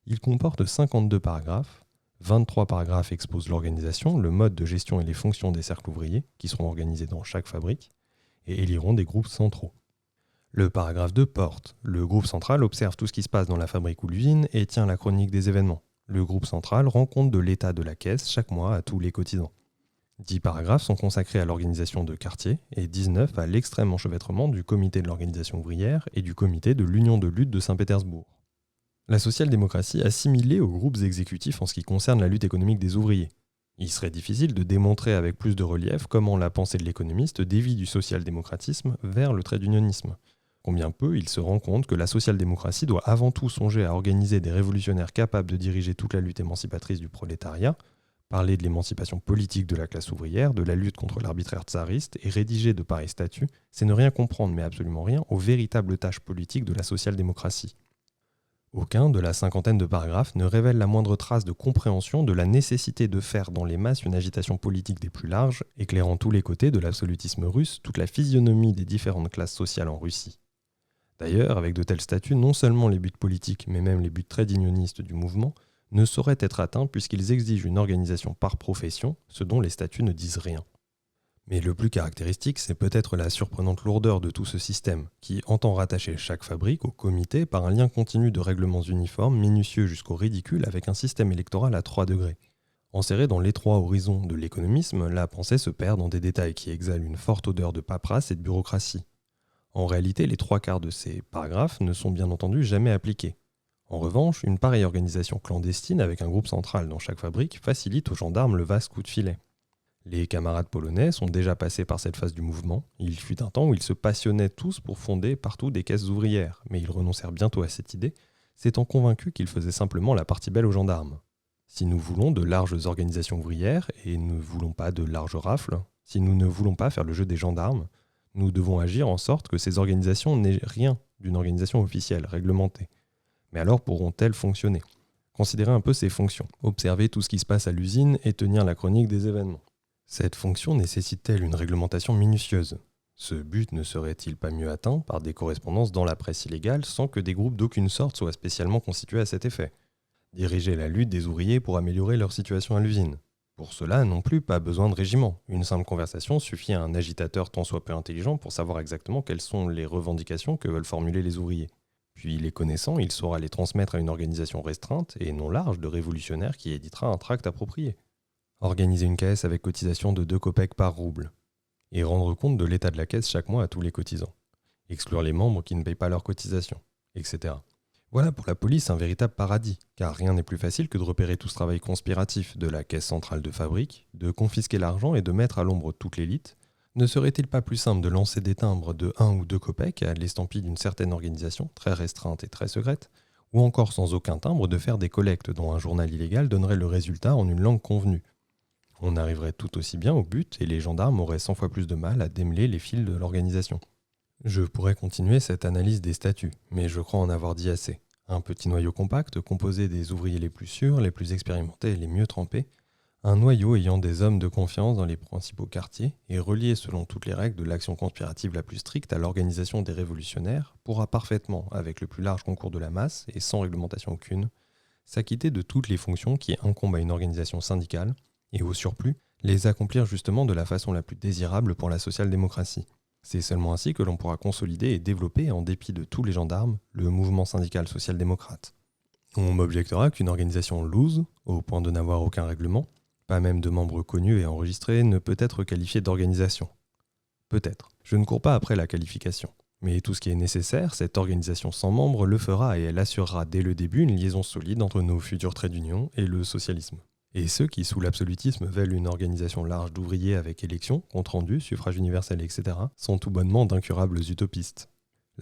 Ils comportent 52 paragraphes. 23 paragraphes exposent l'organisation, le mode de gestion et les fonctions des cercles ouvriers, qui seront organisés dans chaque fabrique, et éliront des groupes centraux. Le paragraphe 2 porte. Le groupe central observe tout ce qui se passe dans la fabrique ou l'usine et tient la chronique des événements. Le groupe central rend compte de l'état de la caisse chaque mois à tous les cotisants. 10 paragraphes sont consacrés à l'organisation de quartier et 19 à l'extrême enchevêtrement du comité de l'organisation ouvrière et du comité de l'Union de lutte de Saint-Pétersbourg. La social-démocratie assimilée aux groupes exécutifs en ce qui concerne la lutte économique des ouvriers. Il serait difficile de démontrer avec plus de relief comment la pensée de l'économiste dévie du social-démocratisme vers le trait d'unionisme. Combien peu il se rend compte que la social-démocratie doit avant tout songer à organiser des révolutionnaires capables de diriger toute la lutte émancipatrice du prolétariat, parler de l'émancipation politique de la classe ouvrière, de la lutte contre l'arbitraire tsariste et rédiger de pareils statuts, c'est ne rien comprendre, mais absolument rien, aux véritables tâches politiques de la social-démocratie. Aucun de la cinquantaine de paragraphes ne révèle la moindre trace de compréhension de la nécessité de faire dans les masses une agitation politique des plus larges, éclairant tous les côtés de l'absolutisme russe, toute la physionomie des différentes classes sociales en Russie. D'ailleurs, avec de tels statuts, non seulement les buts politiques, mais même les buts très unionistes du mouvement, ne sauraient être atteints puisqu'ils exigent une organisation par profession, ce dont les statuts ne disent rien. Mais le plus caractéristique, c'est peut-être la surprenante lourdeur de tout ce système, qui entend rattacher chaque fabrique au comité par un lien continu de règlements uniformes, minutieux jusqu'au ridicule, avec un système électoral à 3 degrés. Enserré dans l'étroit horizon de l'économisme, la pensée se perd dans des détails qui exhalent une forte odeur de paperasse et de bureaucratie. En réalité, les 3/4 de ces paragraphes ne sont bien entendu jamais appliqués. En revanche, une pareille organisation clandestine avec un groupe central dans chaque fabrique facilite aux gendarmes le vaste coup de filet. Les camarades polonais sont déjà passés par cette phase du mouvement. Il fut un temps où ils se passionnaient tous pour fonder partout des caisses ouvrières, mais ils renoncèrent bientôt à cette idée, s'étant convaincus qu'ils faisaient simplement la partie belle aux gendarmes. Si nous voulons de larges organisations ouvrières, et ne voulons pas de larges rafles, si nous ne voulons pas faire le jeu des gendarmes, nous devons agir en sorte que ces organisations n'aient rien d'une organisation officielle, réglementée. Mais alors pourront-elles fonctionner ? Considérez un peu ces fonctions. Observer tout ce qui se passe à l'usine et tenir la chronique des événements. Cette fonction nécessite-t-elle une réglementation minutieuse ? Ce but ne serait-il pas mieux atteint par des correspondances dans la presse illégale sans que des groupes d'aucune sorte soient spécialement constitués à cet effet ? Diriger la lutte des ouvriers pour améliorer leur situation à l'usine. Pour cela non plus, pas besoin de régiment. Une simple conversation suffit à un agitateur tant soit peu intelligent pour savoir exactement quelles sont les revendications que veulent formuler les ouvriers. Puis les connaissant, il saura les transmettre à une organisation restreinte et non large de révolutionnaires qui éditera un tract approprié. Organiser une caisse avec cotisation de 2 kopecks par rouble. Et rendre compte de l'état de la caisse chaque mois à tous les cotisants. Exclure les membres qui ne payent pas leur cotisation, etc. Voilà pour la police un véritable paradis, car rien n'est plus facile que de repérer tout ce travail conspiratif de la caisse centrale de fabrique, de confisquer l'argent et de mettre à l'ombre toute l'élite. Ne serait-il pas plus simple de lancer des timbres de 1 ou 2 kopecks à l'estampille d'une certaine organisation, très restreinte et très secrète, ou encore sans aucun timbre de faire des collectes dont un journal illégal donnerait le résultat en une langue convenue ? On arriverait tout aussi bien au but et les gendarmes auraient 100 fois plus de mal à démêler les fils de l'organisation. Je pourrais continuer cette analyse des statuts, mais je crois en avoir dit assez. Un petit noyau compact composé des ouvriers les plus sûrs, les plus expérimentés et les mieux trempés, un noyau ayant des hommes de confiance dans les principaux quartiers et relié selon toutes les règles de l'action conspirative la plus stricte à l'organisation des révolutionnaires, pourra parfaitement, avec le plus large concours de la masse et sans réglementation aucune, s'acquitter de toutes les fonctions qui incombent à une organisation syndicale, et au surplus, les accomplir justement de la façon la plus désirable pour la social-démocratie. C'est seulement ainsi que l'on pourra consolider et développer, en dépit de tous les gendarmes, le mouvement syndical social-démocrate. On m'objectera qu'une organisation loose, au point de n'avoir aucun règlement, pas même de membres connus et enregistrés, ne peut être qualifiée d'organisation. Peut-être. Je ne cours pas après la qualification. Mais tout ce qui est nécessaire, cette organisation sans membres le fera et elle assurera dès le début une liaison solide entre nos futurs traits d'union et le socialisme. Et ceux qui, sous l'absolutisme, veulent une organisation large d'ouvriers avec élection, compte rendu, suffrage universel, etc., sont tout bonnement d'incurables utopistes.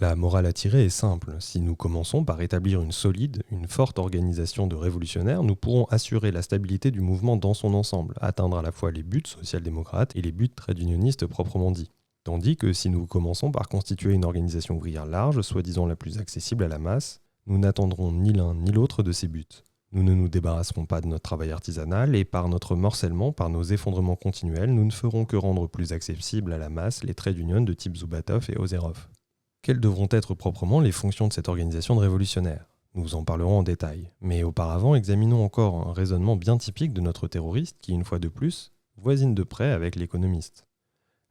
La morale à tirer est simple. Si nous commençons par établir une solide, une forte organisation de révolutionnaires, nous pourrons assurer la stabilité du mouvement dans son ensemble, atteindre à la fois les buts social-démocrates et les buts trade unionistes proprement dits. Tandis que si nous commençons par constituer une organisation ouvrière large, soi-disant la plus accessible à la masse, nous n'atteindrons ni l'un ni l'autre de ces buts. Nous ne nous débarrasserons pas de notre travail artisanal et par notre morcellement, par nos effondrements continuels, nous ne ferons que rendre plus accessibles à la masse les trade unions de type Zubatov et Ozerov. Quelles devront être proprement les fonctions de cette organisation de révolutionnaires ? Nous en parlerons en détail. Mais auparavant, examinons encore un raisonnement bien typique de notre terroriste qui, une fois de plus, voisine de près avec l'économiste.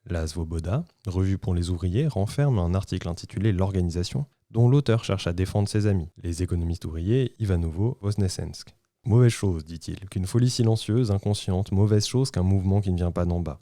La Svoboda, revue pour les ouvriers, renferme un article intitulé « L'organisation », dont l'auteur cherche à défendre ses amis, les économistes ouvriers Ivanovo-Vosnesensk. Mauvaise chose, dit-il, qu'une folie silencieuse, inconsciente, mauvaise chose qu'un mouvement qui ne vient pas d'en bas.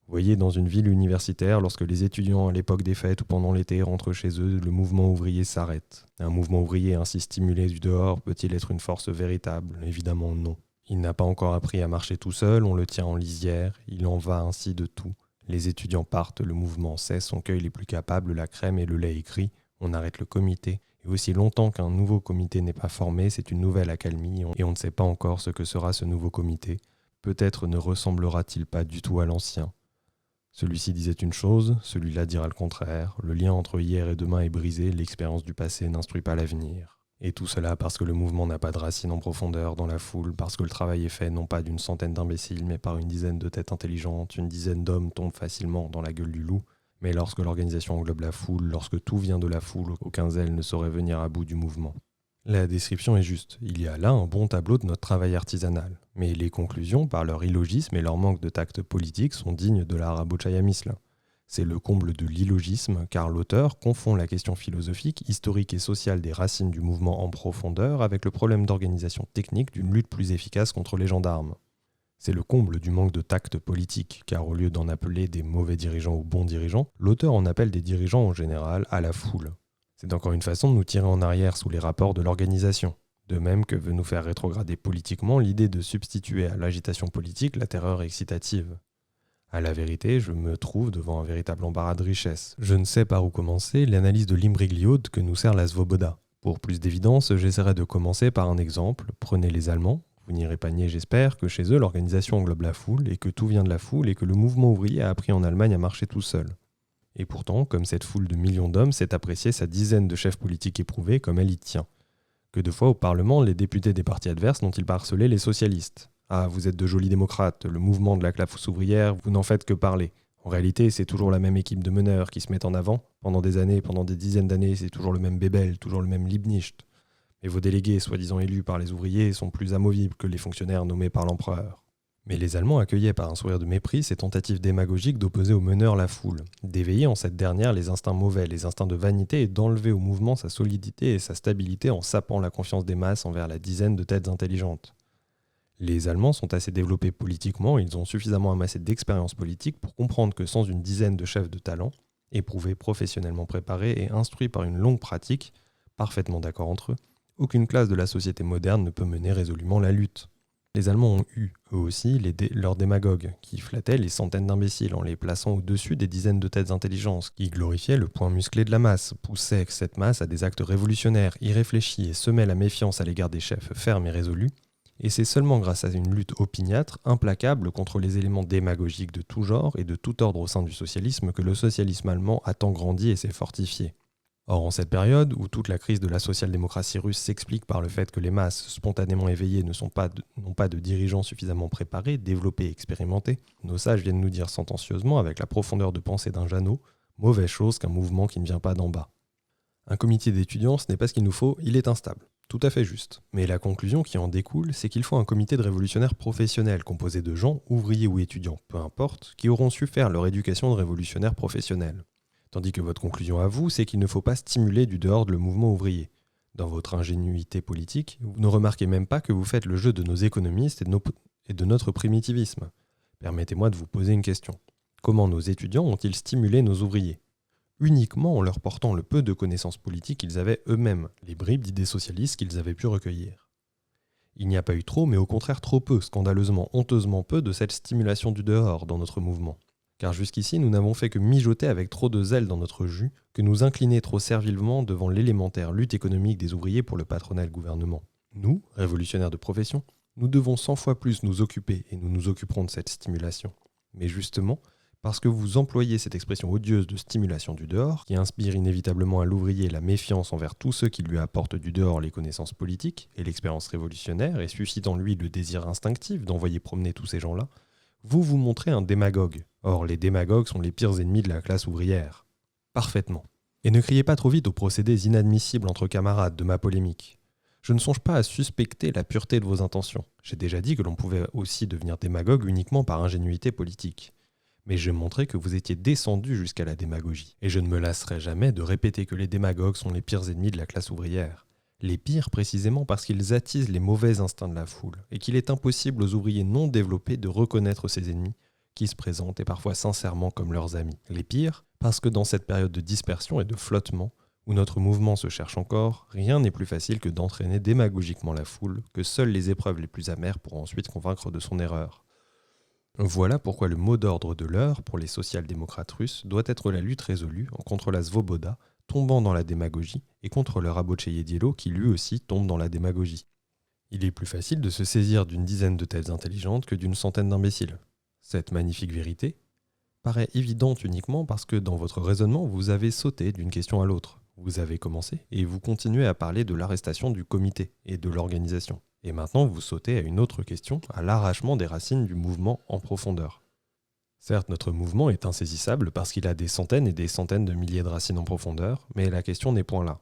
Voyez, dans une ville universitaire, lorsque les étudiants à l'époque des fêtes ou pendant l'été rentrent chez eux, le mouvement ouvrier s'arrête. Un mouvement ouvrier ainsi stimulé du dehors peut-il être une force véritable ? Évidemment non. Il n'a pas encore appris à marcher tout seul, on le tient en lisière, il en va ainsi de tout. Les étudiants partent, le mouvement cesse, on cueille les plus capables, la crème et le lait écrit, on arrête le comité. Et aussi longtemps qu'un nouveau comité n'est pas formé, c'est une nouvelle accalmie et on ne sait pas encore ce que sera ce nouveau comité. Peut-être ne ressemblera-t-il pas du tout à l'ancien. Celui-ci disait une chose, celui-là dira le contraire. Le lien entre hier et demain est brisé, l'expérience du passé n'instruit pas l'avenir. Et tout cela parce que le mouvement n'a pas de racine en profondeur dans la foule, parce que le travail est fait non pas d'une centaine d'imbéciles, mais par une dizaine de têtes intelligentes, une dizaine d'hommes tombent facilement dans la gueule du loup. Mais lorsque l'organisation englobe la foule, lorsque tout vient de la foule, aucun zèle ne saurait venir à bout du mouvement. La description est juste. Il y a là un bon tableau de notre travail artisanal. Mais les conclusions, par leur illogisme et leur manque de tact politique, sont dignes de la Rabochaïa-Misla. C'est le comble de l'illogisme, car l'auteur confond la question philosophique, historique et sociale des racines du mouvement en profondeur avec le problème d'organisation technique d'une lutte plus efficace contre les gendarmes. C'est le comble du manque de tact politique, car au lieu d'en appeler des mauvais dirigeants ou bons dirigeants, l'auteur en appelle des dirigeants en général à la foule. C'est encore une façon de nous tirer en arrière sous les rapports de l'organisation. De même que veut nous faire rétrograder politiquement l'idée de substituer à l'agitation politique la terreur excitative. À la vérité, je me trouve devant un véritable embarras de richesse. Je ne sais par où commencer l'analyse de l'imbrigliode que nous sert la Svoboda. Pour plus d'évidence, j'essaierai de commencer par un exemple. Prenez les Allemands. Vous n'irez pas nier, j'espère, que chez eux, l'organisation englobe la foule et que tout vient de la foule et que le mouvement ouvrier a appris en Allemagne à marcher tout seul. Et pourtant, comme cette foule de millions d'hommes sait apprécier sa dizaine de chefs politiques éprouvés comme elle y tient. Que de fois au Parlement, les députés des partis adverses n'ont-ils pas harcelé les socialistes ? Ah, vous êtes de jolis démocrates, le mouvement de la classe ouvrière, vous n'en faites que parler. En réalité, c'est toujours la même équipe de meneurs qui se met en avant. Pendant des années, pendant des dizaines d'années, c'est toujours le même Bébel, toujours le même Liebknecht. Et vos délégués, soi-disant élus par les ouvriers, sont plus amovibles que les fonctionnaires nommés par l'empereur. Mais les Allemands accueillaient par un sourire de mépris ces tentatives démagogiques d'opposer aux meneurs la foule, d'éveiller en cette dernière les instincts mauvais, les instincts de vanité et d'enlever au mouvement sa solidité et sa stabilité en sapant la confiance des masses envers la dizaine de têtes intelligentes. Les Allemands sont assez développés politiquement, ils ont suffisamment amassé d'expérience politique pour comprendre que sans une dizaine de chefs de talent, éprouvés, professionnellement préparés et instruits par une longue pratique, parfaitement d'accord entre eux, aucune classe de la société moderne ne peut mener résolument la lutte. Les Allemands ont eu, eux aussi, leurs démagogues, qui flattaient les centaines d'imbéciles en les plaçant au-dessus des dizaines de têtes d'intelligence, qui glorifiaient le point musclé de la masse, poussaient cette masse à des actes révolutionnaires, irréfléchis et semaient la méfiance à l'égard des chefs fermes et résolus. Et c'est seulement grâce à une lutte opiniâtre, implacable contre les éléments démagogiques de tout genre et de tout ordre au sein du socialisme que le socialisme allemand a tant grandi et s'est fortifié. Or, en cette période, où toute la crise de la social-démocratie russe s'explique par le fait que les masses spontanément éveillées n'ont pas de dirigeants suffisamment préparés, développés et expérimentés, nos sages viennent nous dire sentencieusement, avec la profondeur de pensée d'un Janot, mauvaise chose qu'un mouvement qui ne vient pas d'en bas. Un comité d'étudiants, ce n'est pas ce qu'il nous faut, il est instable. Tout à fait juste. Mais la conclusion qui en découle, c'est qu'il faut un comité de révolutionnaires professionnels composé de gens, ouvriers ou étudiants, peu importe, qui auront su faire leur éducation de révolutionnaires professionnels. Tandis que votre conclusion à vous, c'est qu'il ne faut pas stimuler du dehors le mouvement ouvrier. Dans votre ingénuité politique, vous ne remarquez même pas que vous faites le jeu de nos économistes et de notre primitivisme. Permettez-moi de vous poser une question. Comment nos étudiants ont-ils stimulé nos ouvriers ? Uniquement en leur portant le peu de connaissances politiques qu'ils avaient eux-mêmes, les bribes d'idées socialistes qu'ils avaient pu recueillir. Il n'y a pas eu trop, mais au contraire trop peu, scandaleusement, honteusement peu de cette stimulation du dehors dans notre mouvement. Car jusqu'ici, nous n'avons fait que mijoter avec trop de zèle dans notre jus, que nous incliner trop servilement devant l'élémentaire lutte économique des ouvriers pour le patronat et le gouvernement. Nous, révolutionnaires de profession, nous devons 100 fois plus nous occuper, et nous nous occuperons de cette stimulation. Mais justement, parce que vous employez cette expression odieuse de stimulation du dehors, qui inspire inévitablement à l'ouvrier la méfiance envers tous ceux qui lui apportent du dehors les connaissances politiques et l'expérience révolutionnaire, et suscite en lui le désir instinctif d'envoyer promener tous ces gens-là, vous vous montrez un démagogue. Or, les démagogues sont les pires ennemis de la classe ouvrière. Parfaitement. Et ne criez pas trop vite aux procédés inadmissibles entre camarades de ma polémique. Je ne songe pas à suspecter la pureté de vos intentions. J'ai déjà dit que l'on pouvait aussi devenir démagogue uniquement par ingénuité politique. Mais je montrais que vous étiez descendu jusqu'à la démagogie. Et je ne me lasserai jamais de répéter que les démagogues sont les pires ennemis de la classe ouvrière. Les pires précisément parce qu'ils attisent les mauvais instincts de la foule, et qu'il est impossible aux ouvriers non développés de reconnaître ces ennemis, qui se présentent et parfois sincèrement comme leurs amis. Les pires parce que dans cette période de dispersion et de flottement, où notre mouvement se cherche encore, rien n'est plus facile que d'entraîner démagogiquement la foule, que seules les épreuves les plus amères pourront ensuite convaincre de son erreur. Voilà pourquoi le mot d'ordre de l'heure pour les social-démocrates russes doit être la lutte résolue contre la svoboda, tombant dans la démagogie, et contre le Rabotcheïe-Dielo qui lui aussi tombe dans la démagogie. Il est plus facile de se saisir d'une dizaine de têtes intelligentes que d'une centaine d'imbéciles. Cette magnifique vérité paraît évidente uniquement parce que dans votre raisonnement, vous avez sauté d'une question à l'autre. Vous avez commencé et vous continuez à parler de l'arrestation du comité et de l'organisation. Et maintenant, vous sautez à une autre question, à l'arrachement des racines du mouvement en profondeur. Certes, notre mouvement est insaisissable parce qu'il a des centaines et des centaines de milliers de racines en profondeur, mais la question n'est point là.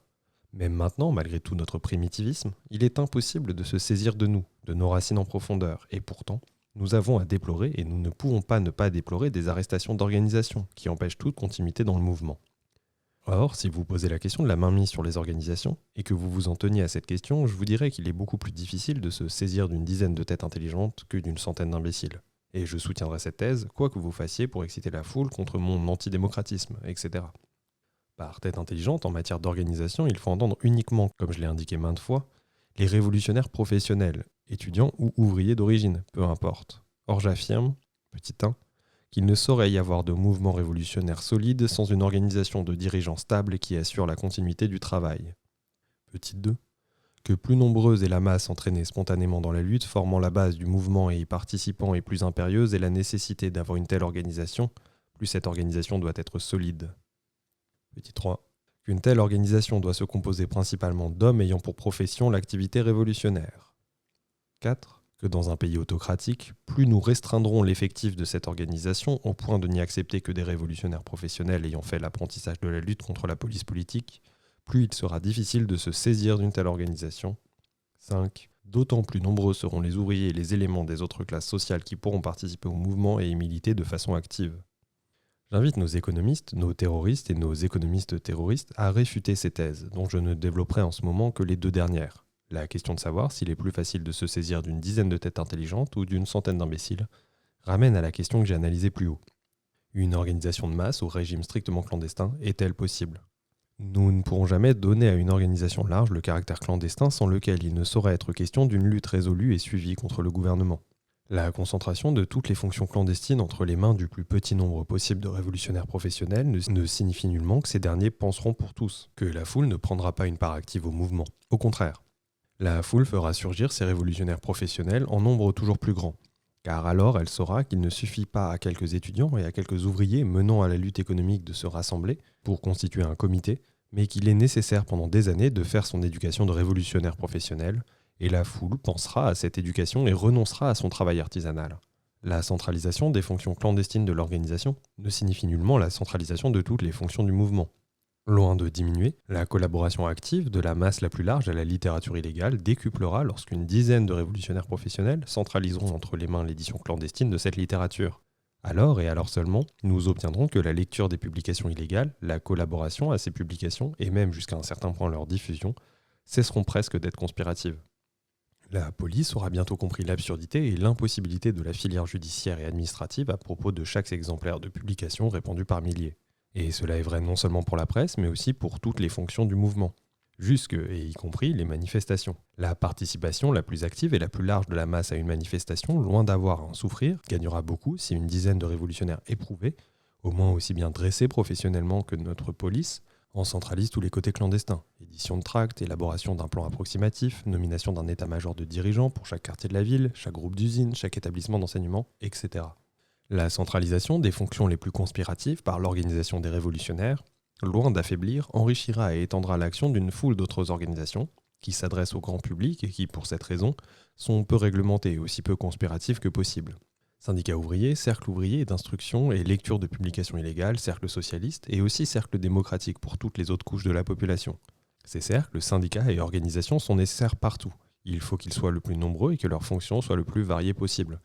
Même maintenant, malgré tout notre primitivisme, il est impossible de se saisir de nous, de nos racines en profondeur, et pourtant, nous avons à déplorer, et nous ne pouvons pas ne pas déplorer des arrestations d'organisations qui empêchent toute continuité dans le mouvement. Or, si vous posez la question de la mainmise sur les organisations, et que vous vous en teniez à cette question, je vous dirais qu'il est beaucoup plus difficile de se saisir d'une dizaine de têtes intelligentes que d'une centaine d'imbéciles. Et je soutiendrai cette thèse, quoi que vous fassiez pour exciter la foule contre mon antidémocratisme, etc. Par tête intelligente, en matière d'organisation, il faut entendre uniquement, comme je l'ai indiqué maintes fois, les révolutionnaires professionnels, étudiants ou ouvriers d'origine, peu importe. Or j'affirme, petit 1, qu'il ne saurait y avoir de mouvement révolutionnaire solide sans une organisation de dirigeants stable qui assure la continuité du travail. Petit 2, que plus nombreuse est la masse entraînée spontanément dans la lutte, formant la base du mouvement et y participant, et plus impérieuse est la nécessité d'avoir une telle organisation, plus cette organisation doit être solide. Petit 3, qu'une telle organisation doit se composer principalement d'hommes ayant pour profession l'activité révolutionnaire. 4, que dans un pays autocratique, plus nous restreindrons l'effectif de cette organisation au point de n'y accepter que des révolutionnaires professionnels ayant fait l'apprentissage de la lutte contre la police politique, plus il sera difficile de se saisir d'une telle organisation. 5. D'autant plus nombreux seront les ouvriers et les éléments des autres classes sociales qui pourront participer au mouvement et y militer de façon active. J'invite nos économistes, nos terroristes et nos économistes terroristes à réfuter ces thèses, dont je ne développerai en ce moment que les 2 dernières. La question de savoir s'il est plus facile de se saisir d'une dizaine de têtes intelligentes ou d'une centaine d'imbéciles ramène à la question que j'ai analysée plus haut. Une organisation de masse au régime strictement clandestin est-elle possible ? Nous ne pourrons jamais donner à une organisation large le caractère clandestin sans lequel il ne saurait être question d'une lutte résolue et suivie contre le gouvernement. La concentration de toutes les fonctions clandestines entre les mains du plus petit nombre possible de révolutionnaires professionnels ne signifie nullement que ces derniers penseront pour tous, que la foule ne prendra pas une part active au mouvement. Au contraire, la foule fera surgir ces révolutionnaires professionnels en nombre toujours plus grand, car alors elle saura qu'il ne suffit pas à quelques étudiants et à quelques ouvriers menant à la lutte économique de se rassembler pour constituer un comité, mais qu'il est nécessaire pendant des années de faire son éducation de révolutionnaire professionnel, et la foule pensera à cette éducation et renoncera à son travail artisanal. La centralisation des fonctions clandestines de l'organisation ne signifie nullement la centralisation de toutes les fonctions du mouvement. Loin de diminuer, la collaboration active de la masse la plus large à la littérature illégale décuplera lorsqu'une dizaine de révolutionnaires professionnels centraliseront entre les mains l'édition clandestine de cette littérature. Alors, et alors seulement, nous obtiendrons que la lecture des publications illégales, la collaboration à ces publications, et même jusqu'à un certain point leur diffusion, cesseront presque d'être conspiratives. La police aura bientôt compris l'absurdité et l'impossibilité de la filière judiciaire et administrative à propos de chaque exemplaire de publication répandu par milliers. Et cela est vrai non seulement pour la presse, mais aussi pour toutes les fonctions du mouvement, jusque, et y compris, les manifestations. La participation la plus active et la plus large de la masse à une manifestation, loin d'avoir à en souffrir, gagnera beaucoup si une dizaine de révolutionnaires éprouvés, au moins aussi bien dressés professionnellement que notre police, en centralise tous les côtés clandestins. Édition de tracts, élaboration d'un plan approximatif, nomination d'un état-major de dirigeants pour chaque quartier de la ville, chaque groupe d'usines, chaque établissement d'enseignement, etc. La centralisation des fonctions les plus conspiratives par l'organisation des révolutionnaires, loin d'affaiblir, enrichira et étendra l'action d'une foule d'autres organisations qui s'adressent au grand public et qui, pour cette raison, sont peu réglementées et aussi peu conspiratives que possible. Syndicats ouvriers, cercles ouvriers d'instruction et lecture de publications illégales, cercles socialistes et aussi cercles démocratiques pour toutes les autres couches de la population. Ces cercles, syndicats et organisations sont nécessaires partout. Il faut qu'ils soient le plus nombreux et que leurs fonctions soient le plus variées possible.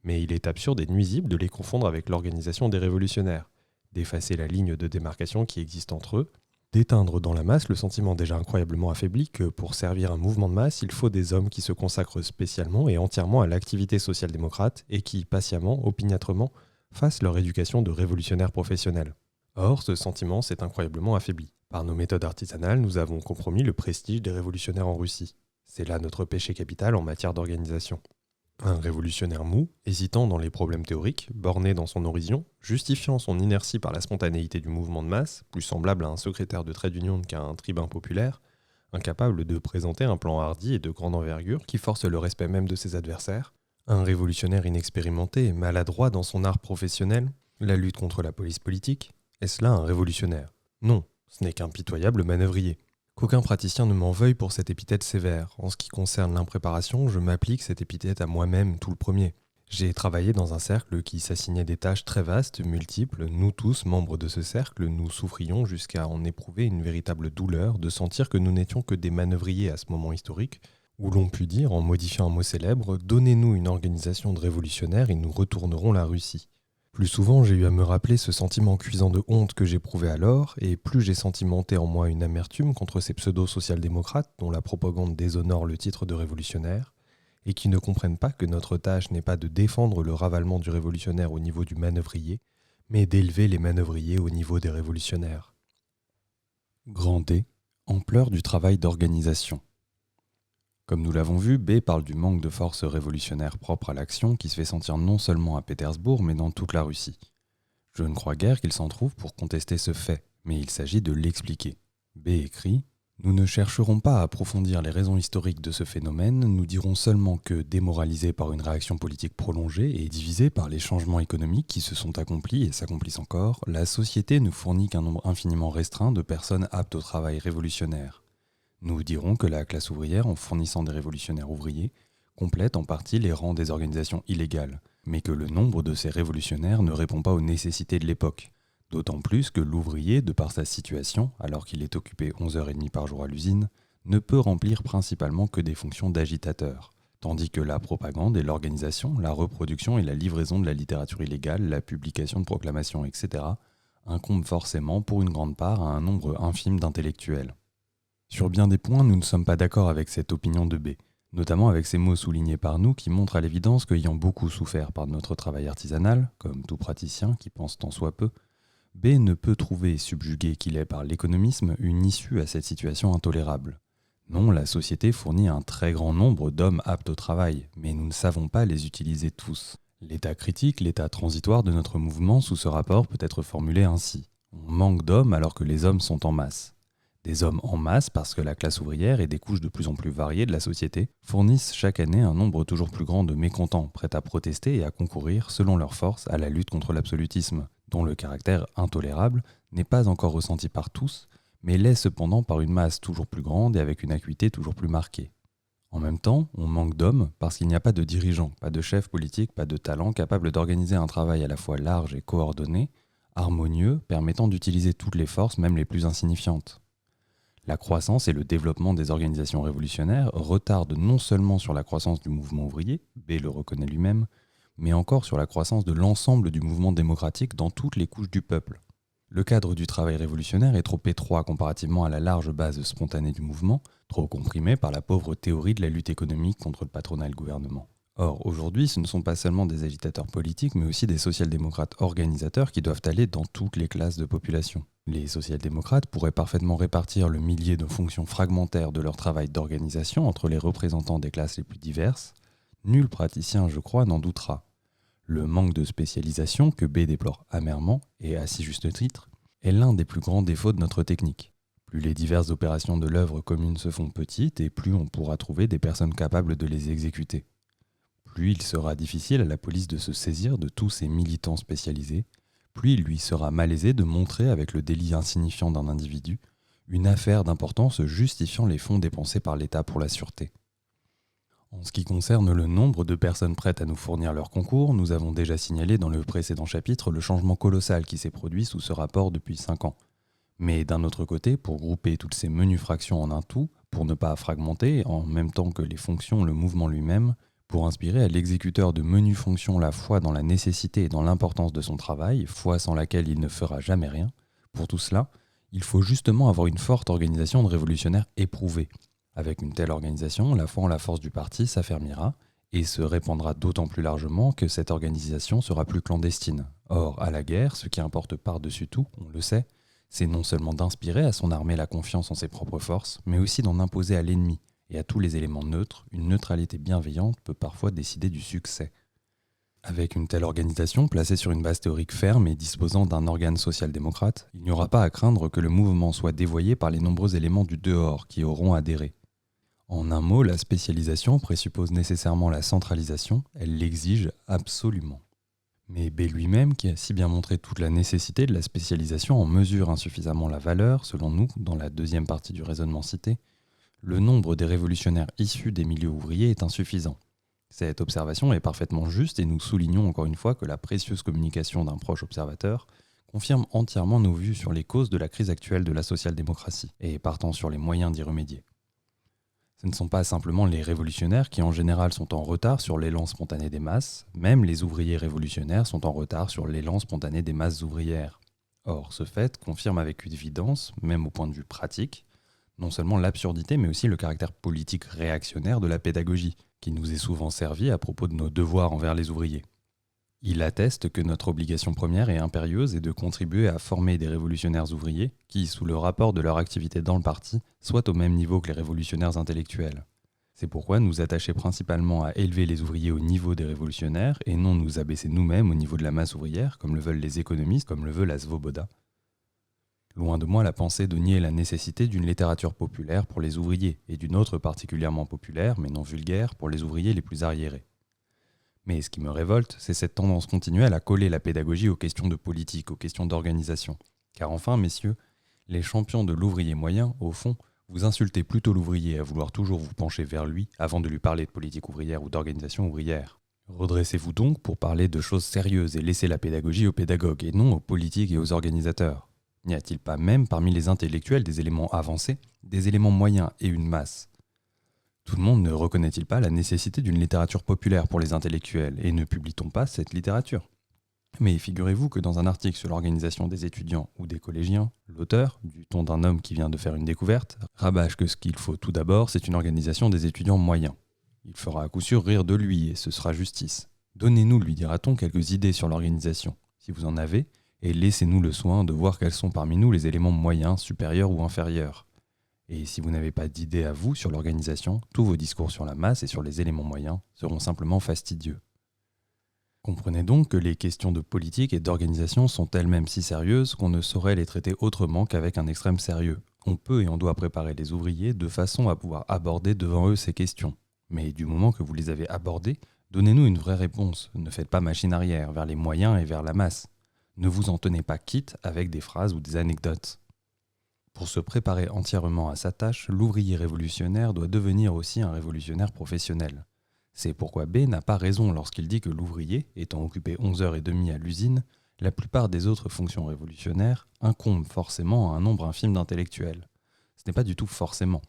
Mais il est absurde et nuisible de les confondre avec l'organisation des révolutionnaires, d'effacer la ligne de démarcation qui existe entre eux, d'éteindre dans la masse le sentiment déjà incroyablement affaibli que pour servir un mouvement de masse, il faut des hommes qui se consacrent spécialement et entièrement à l'activité social-démocrate et qui, patiemment, opiniâtrement, fassent leur éducation de révolutionnaires professionnels. Or, ce sentiment s'est incroyablement affaibli. Par nos méthodes artisanales, nous avons compromis le prestige des révolutionnaires en Russie. C'est là notre péché capital en matière d'organisation. Un révolutionnaire mou, hésitant dans les problèmes théoriques, borné dans son horizon, justifiant son inertie par la spontanéité du mouvement de masse, plus semblable à un secrétaire de trade union qu'à un tribun populaire, incapable de présenter un plan hardi et de grande envergure qui force le respect même de ses adversaires, un révolutionnaire inexpérimenté et maladroit dans son art professionnel, la lutte contre la police politique, est-ce là un révolutionnaire ? Non, ce n'est qu'un pitoyable manœuvrier. Qu'aucun praticien ne m'en veuille pour cette épithète sévère. En ce qui concerne l'impréparation, je m'applique cette épithète à moi-même tout le premier. J'ai travaillé dans un cercle qui s'assignait des tâches très vastes, multiples. Nous tous, membres de ce cercle, nous souffrions jusqu'à en éprouver une véritable douleur de sentir que nous n'étions que des manœuvriers à ce moment historique, où l'on put dire, en modifiant un mot célèbre, « Donnez-nous une organisation de révolutionnaires et nous retournerons la Russie ». Plus souvent, j'ai eu à me rappeler ce sentiment cuisant de honte que j'éprouvais alors, et plus j'ai senti monter en moi une amertume contre ces pseudo-social-démocrates dont la propagande déshonore le titre de révolutionnaire, et qui ne comprennent pas que notre tâche n'est pas de défendre le ravalement du révolutionnaire au niveau du manœuvrier, mais d'élever les manœuvriers au niveau des révolutionnaires. Grand D, ampleur du travail d'organisation. Comme nous l'avons vu, B parle du manque de force révolutionnaire propre à l'action qui se fait sentir non seulement à Pétersbourg mais dans toute la Russie. Je ne crois guère qu'il s'en trouve pour contester ce fait, mais il s'agit de l'expliquer. B écrit « Nous ne chercherons pas à approfondir les raisons historiques de ce phénomène, nous dirons seulement que, démoralisés par une réaction politique prolongée et divisés par les changements économiques qui se sont accomplis et s'accomplissent encore, la société ne fournit qu'un nombre infiniment restreint de personnes aptes au travail révolutionnaire. Nous dirons que la classe ouvrière, en fournissant des révolutionnaires ouvriers, complètent en partie les rangs des organisations illégales, mais que le nombre de ces révolutionnaires ne répond pas aux nécessités de l'époque. D'autant plus que l'ouvrier, de par sa situation, alors qu'il est occupé 11h30 par jour à l'usine, ne peut remplir principalement que des fonctions d'agitateur, tandis que la propagande et l'organisation, la reproduction et la livraison de la littérature illégale, la publication de proclamations, etc., incombent forcément pour une grande part à un nombre infime d'intellectuels. Sur bien des points, nous ne sommes pas d'accord avec cette opinion de B, notamment avec ces mots soulignés par nous qui montrent à l'évidence qu'ayant beaucoup souffert par notre travail artisanal, comme tout praticien qui pense tant soit peu, B ne peut trouver, subjugué qu'il est par l'économisme, une issue à cette situation intolérable. Non, la société fournit un très grand nombre d'hommes aptes au travail, mais nous ne savons pas les utiliser tous. L'état critique, l'état transitoire de notre mouvement sous ce rapport peut être formulé ainsi. On manque d'hommes alors que les hommes sont en masse. Des hommes en masse parce que la classe ouvrière et des couches de plus en plus variées de la société fournissent chaque année un nombre toujours plus grand de mécontents prêts à protester et à concourir selon leur force à la lutte contre l'absolutisme, dont le caractère intolérable n'est pas encore ressenti par tous, mais l'est cependant par une masse toujours plus grande et avec une acuité toujours plus marquée. En même temps, on manque d'hommes parce qu'il n'y a pas de dirigeants, pas de chefs politiques, pas de talents capables d'organiser un travail à la fois large et coordonné, harmonieux, permettant d'utiliser toutes les forces, même les plus insignifiantes. La croissance et le développement des organisations révolutionnaires retardent non seulement sur la croissance du mouvement ouvrier, B le reconnaît lui-même, mais encore sur la croissance de l'ensemble du mouvement démocratique dans toutes les couches du peuple. Le cadre du travail révolutionnaire est trop étroit comparativement à la large base spontanée du mouvement, trop comprimé par la pauvre théorie de la lutte économique contre le patronat et le gouvernement. Or, aujourd'hui, ce ne sont pas seulement des agitateurs politiques, mais aussi des social-démocrates organisateurs qui doivent aller dans toutes les classes de population. Les social-démocrates pourraient parfaitement répartir le millier de fonctions fragmentaires de leur travail d'organisation entre les représentants des classes les plus diverses. Nul praticien, je crois, n'en doutera. Le manque de spécialisation que B déplore amèrement, et à si juste titre, est l'un des plus grands défauts de notre technique. Plus les diverses opérations de l'œuvre commune se font petites, et plus on pourra trouver des personnes capables de les exécuter. Plus il sera difficile à la police de se saisir de tous ces militants spécialisés, plus il lui sera malaisé de montrer avec le délit insignifiant d'un individu une affaire d'importance justifiant les fonds dépensés par l'État pour la sûreté. En ce qui concerne le nombre de personnes prêtes à nous fournir leur concours, nous avons déjà signalé dans le précédent chapitre le changement colossal qui s'est produit sous ce rapport depuis 5 ans. Mais d'un autre côté, pour grouper toutes ces menues fractions en un tout, pour ne pas fragmenter, en même temps que les fonctions, le mouvement lui-même, pour inspirer à l'exécuteur de menues fonctions la foi dans la nécessité et dans l'importance de son travail, foi sans laquelle il ne fera jamais rien, pour tout cela, il faut justement avoir une forte organisation de révolutionnaires éprouvés. Avec une telle organisation, la foi en la force du parti s'affermira et se répandra d'autant plus largement que cette organisation sera plus clandestine. Or, à la guerre, ce qui importe par-dessus tout, on le sait, c'est non seulement d'inspirer à son armée la confiance en ses propres forces, mais aussi d'en imposer à l'ennemi. Et à tous les éléments neutres, une neutralité bienveillante peut parfois décider du succès. Avec une telle organisation placée sur une base théorique ferme et disposant d'un organe social-démocrate, il n'y aura pas à craindre que le mouvement soit dévoyé par les nombreux éléments du dehors qui auront adhéré. En un mot, la spécialisation présuppose nécessairement la centralisation, elle l'exige absolument. Mais B lui-même, qui a si bien montré toute la nécessité de la spécialisation, en mesure insuffisamment la valeur, selon nous, dans la deuxième partie du raisonnement cité. Le nombre des révolutionnaires issus des milieux ouvriers est insuffisant. Cette observation est parfaitement juste et nous soulignons encore une fois que la précieuse communication d'un proche observateur confirme entièrement nos vues sur les causes de la crise actuelle de la social-démocratie et partant sur les moyens d'y remédier. Ce ne sont pas simplement les révolutionnaires qui en général sont en retard sur l'élan spontané des masses, même les ouvriers révolutionnaires sont en retard sur l'élan spontané des masses ouvrières. Or, ce fait confirme avec évidence, même au point de vue pratique, non seulement l'absurdité, mais aussi le caractère politique réactionnaire de la pédagogie, qui nous est souvent servie à propos de nos devoirs envers les ouvriers. Il atteste que notre obligation première et impérieuse est de contribuer à former des révolutionnaires ouvriers qui, sous le rapport de leur activité dans le parti, soient au même niveau que les révolutionnaires intellectuels. C'est pourquoi nous attacher principalement à élever les ouvriers au niveau des révolutionnaires et non nous abaisser nous-mêmes au niveau de la masse ouvrière, comme le veulent les économistes, comme le veut la Svoboda. Loin de moi la pensée de nier la nécessité d'une littérature populaire pour les ouvriers et d'une autre particulièrement populaire, mais non vulgaire, pour les ouvriers les plus arriérés. Mais ce qui me révolte, c'est cette tendance continuelle à coller la pédagogie aux questions de politique, aux questions d'organisation. Car enfin, messieurs, les champions de l'ouvrier moyen, au fond, Vous insultez plutôt l'ouvrier à vouloir toujours vous pencher vers lui avant de lui parler de politique ouvrière ou d'organisation ouvrière. Redressez-vous donc pour parler de choses sérieuses et laissez la pédagogie aux pédagogues et non aux politiques et aux organisateurs. N'y a-t-il pas même parmi les intellectuels des éléments avancés, des éléments moyens et une masse ? Tout le monde ne reconnaît-il pas la nécessité d'une littérature populaire pour les intellectuels et ne publie-t-on pas cette littérature ? Mais figurez-vous que dans un article sur l'organisation des étudiants ou des collégiens, l'auteur, du ton d'un homme qui vient de faire une découverte, rabâche que ce qu'il faut tout d'abord, c'est une organisation des étudiants moyens. Il fera à coup sûr rire de lui et ce sera justice. Donnez-nous, lui dira-t-on, quelques idées sur l'organisation, si vous en avez, et laissez-nous le soin de voir quels sont parmi nous les éléments moyens, supérieurs ou inférieurs. Et si vous n'avez pas d'idée à vous sur l'organisation, tous vos discours sur la masse et sur les éléments moyens seront simplement fastidieux. Comprenez donc que les questions de politique et d'organisation sont elles-mêmes si sérieuses qu'on ne saurait les traiter autrement qu'avec un extrême sérieux. On peut et on doit préparer les ouvriers de façon à pouvoir aborder devant eux ces questions. Mais du moment que vous les avez abordées, donnez-nous une vraie réponse. Ne faites pas machine arrière vers les moyens et vers la masse. Ne vous en tenez pas quitte avec des phrases ou des anecdotes. Pour se préparer entièrement à sa tâche, l'ouvrier révolutionnaire doit devenir aussi un révolutionnaire professionnel. C'est pourquoi B n'a pas raison lorsqu'il dit que l'ouvrier, étant occupé 11h30 à l'usine, la plupart des autres fonctions révolutionnaires incombent forcément à un nombre infime d'intellectuels. Ce n'est pas du tout forcément.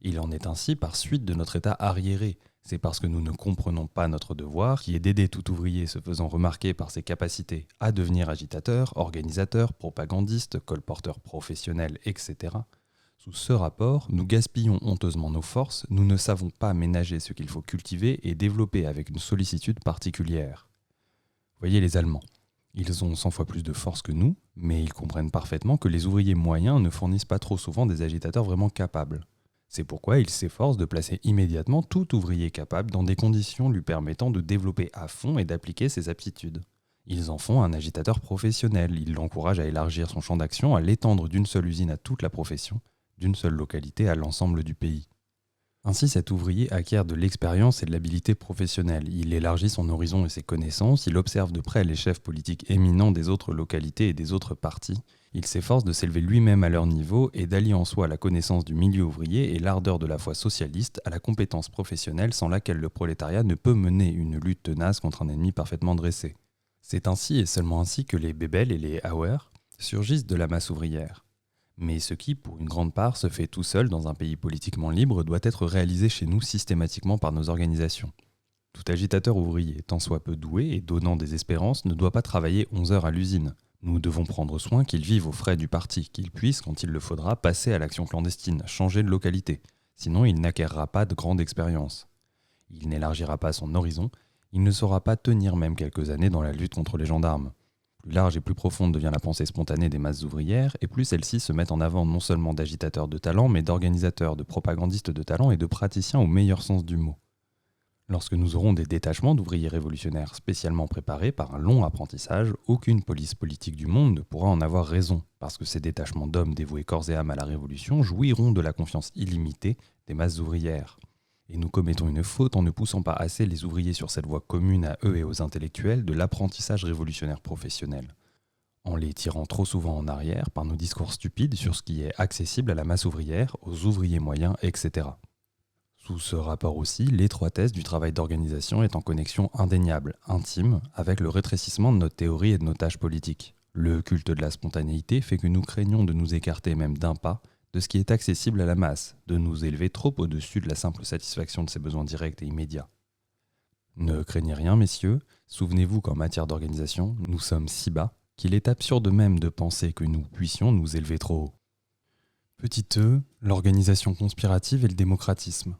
Il en est ainsi par suite de notre état arriéré. C'est parce que nous ne comprenons pas notre devoir, qui est d'aider tout ouvrier se faisant remarquer par ses capacités à devenir agitateur, organisateur, propagandiste, colporteur professionnel, etc. Sous ce rapport, nous gaspillons honteusement nos forces, nous ne savons pas ménager ce qu'il faut cultiver et développer avec une sollicitude particulière. Voyez les Allemands. Ils ont 100 fois plus de force que nous, mais ils comprennent parfaitement que les ouvriers moyens ne fournissent pas trop souvent des agitateurs vraiment capables. C'est pourquoi ils s'efforcent de placer immédiatement tout ouvrier capable dans des conditions lui permettant de développer à fond et d'appliquer ses aptitudes. Ils en font un agitateur professionnel, ils l'encouragent à élargir son champ d'action, à l'étendre d'une seule usine à toute la profession, d'une seule localité à l'ensemble du pays. Ainsi, cet ouvrier acquiert de l'expérience et de l'habilité professionnelle. Il élargit son horizon et ses connaissances, il observe de près les chefs politiques éminents des autres localités et des autres partis. Il s'efforce de s'élever lui-même à leur niveau et d'allier en soi la connaissance du milieu ouvrier et l'ardeur de la foi socialiste à la compétence professionnelle sans laquelle le prolétariat ne peut mener une lutte tenace contre un ennemi parfaitement dressé. C'est ainsi et seulement ainsi que les Bebel et les Auer surgissent de la masse ouvrière. Mais ce qui, pour une grande part, se fait tout seul dans un pays politiquement libre doit être réalisé chez nous systématiquement par nos organisations. Tout agitateur ouvrier, tant soit peu doué et donnant des espérances, ne doit pas travailler 11 heures à l'usine. Nous devons prendre soin qu'il vive aux frais du parti, qu'il puisse, quand il le faudra, passer à l'action clandestine, changer de localité. Sinon, il n'acquérera pas de grande expérience. Il n'élargira pas son horizon, il ne saura pas tenir même quelques années dans la lutte contre les gendarmes. Plus large et plus profonde devient la pensée spontanée des masses ouvrières, et plus celles-ci se mettent en avant non seulement d'agitateurs de talent, mais d'organisateurs, de propagandistes de talent et de praticiens au meilleur sens du mot. Lorsque nous aurons des détachements d'ouvriers révolutionnaires spécialement préparés par un long apprentissage, aucune police politique du monde ne pourra en avoir raison, parce que ces détachements d'hommes dévoués corps et âme à la révolution jouiront de la confiance illimitée des masses ouvrières. Et nous commettons une faute en ne poussant pas assez les ouvriers sur cette voie commune à eux et aux intellectuels de l'apprentissage révolutionnaire professionnel, en les tirant trop souvent en arrière par nos discours stupides sur ce qui est accessible à la masse ouvrière, aux ouvriers moyens, etc. Sous ce rapport aussi, l'étroitesse du travail d'organisation est en connexion indéniable, intime, avec le rétrécissement de notre théorie et de nos tâches politiques. Le culte de la spontanéité fait que nous craignons de nous écarter même d'un pas de ce qui est accessible à la masse, de nous élever trop au-dessus de la simple satisfaction de ses besoins directs et immédiats. Ne craignez rien, messieurs, souvenez-vous qu'en matière d'organisation, nous sommes si bas qu'il est absurde même de penser que nous puissions nous élever trop haut. Petit e, l'organisation conspirative et le démocratisme.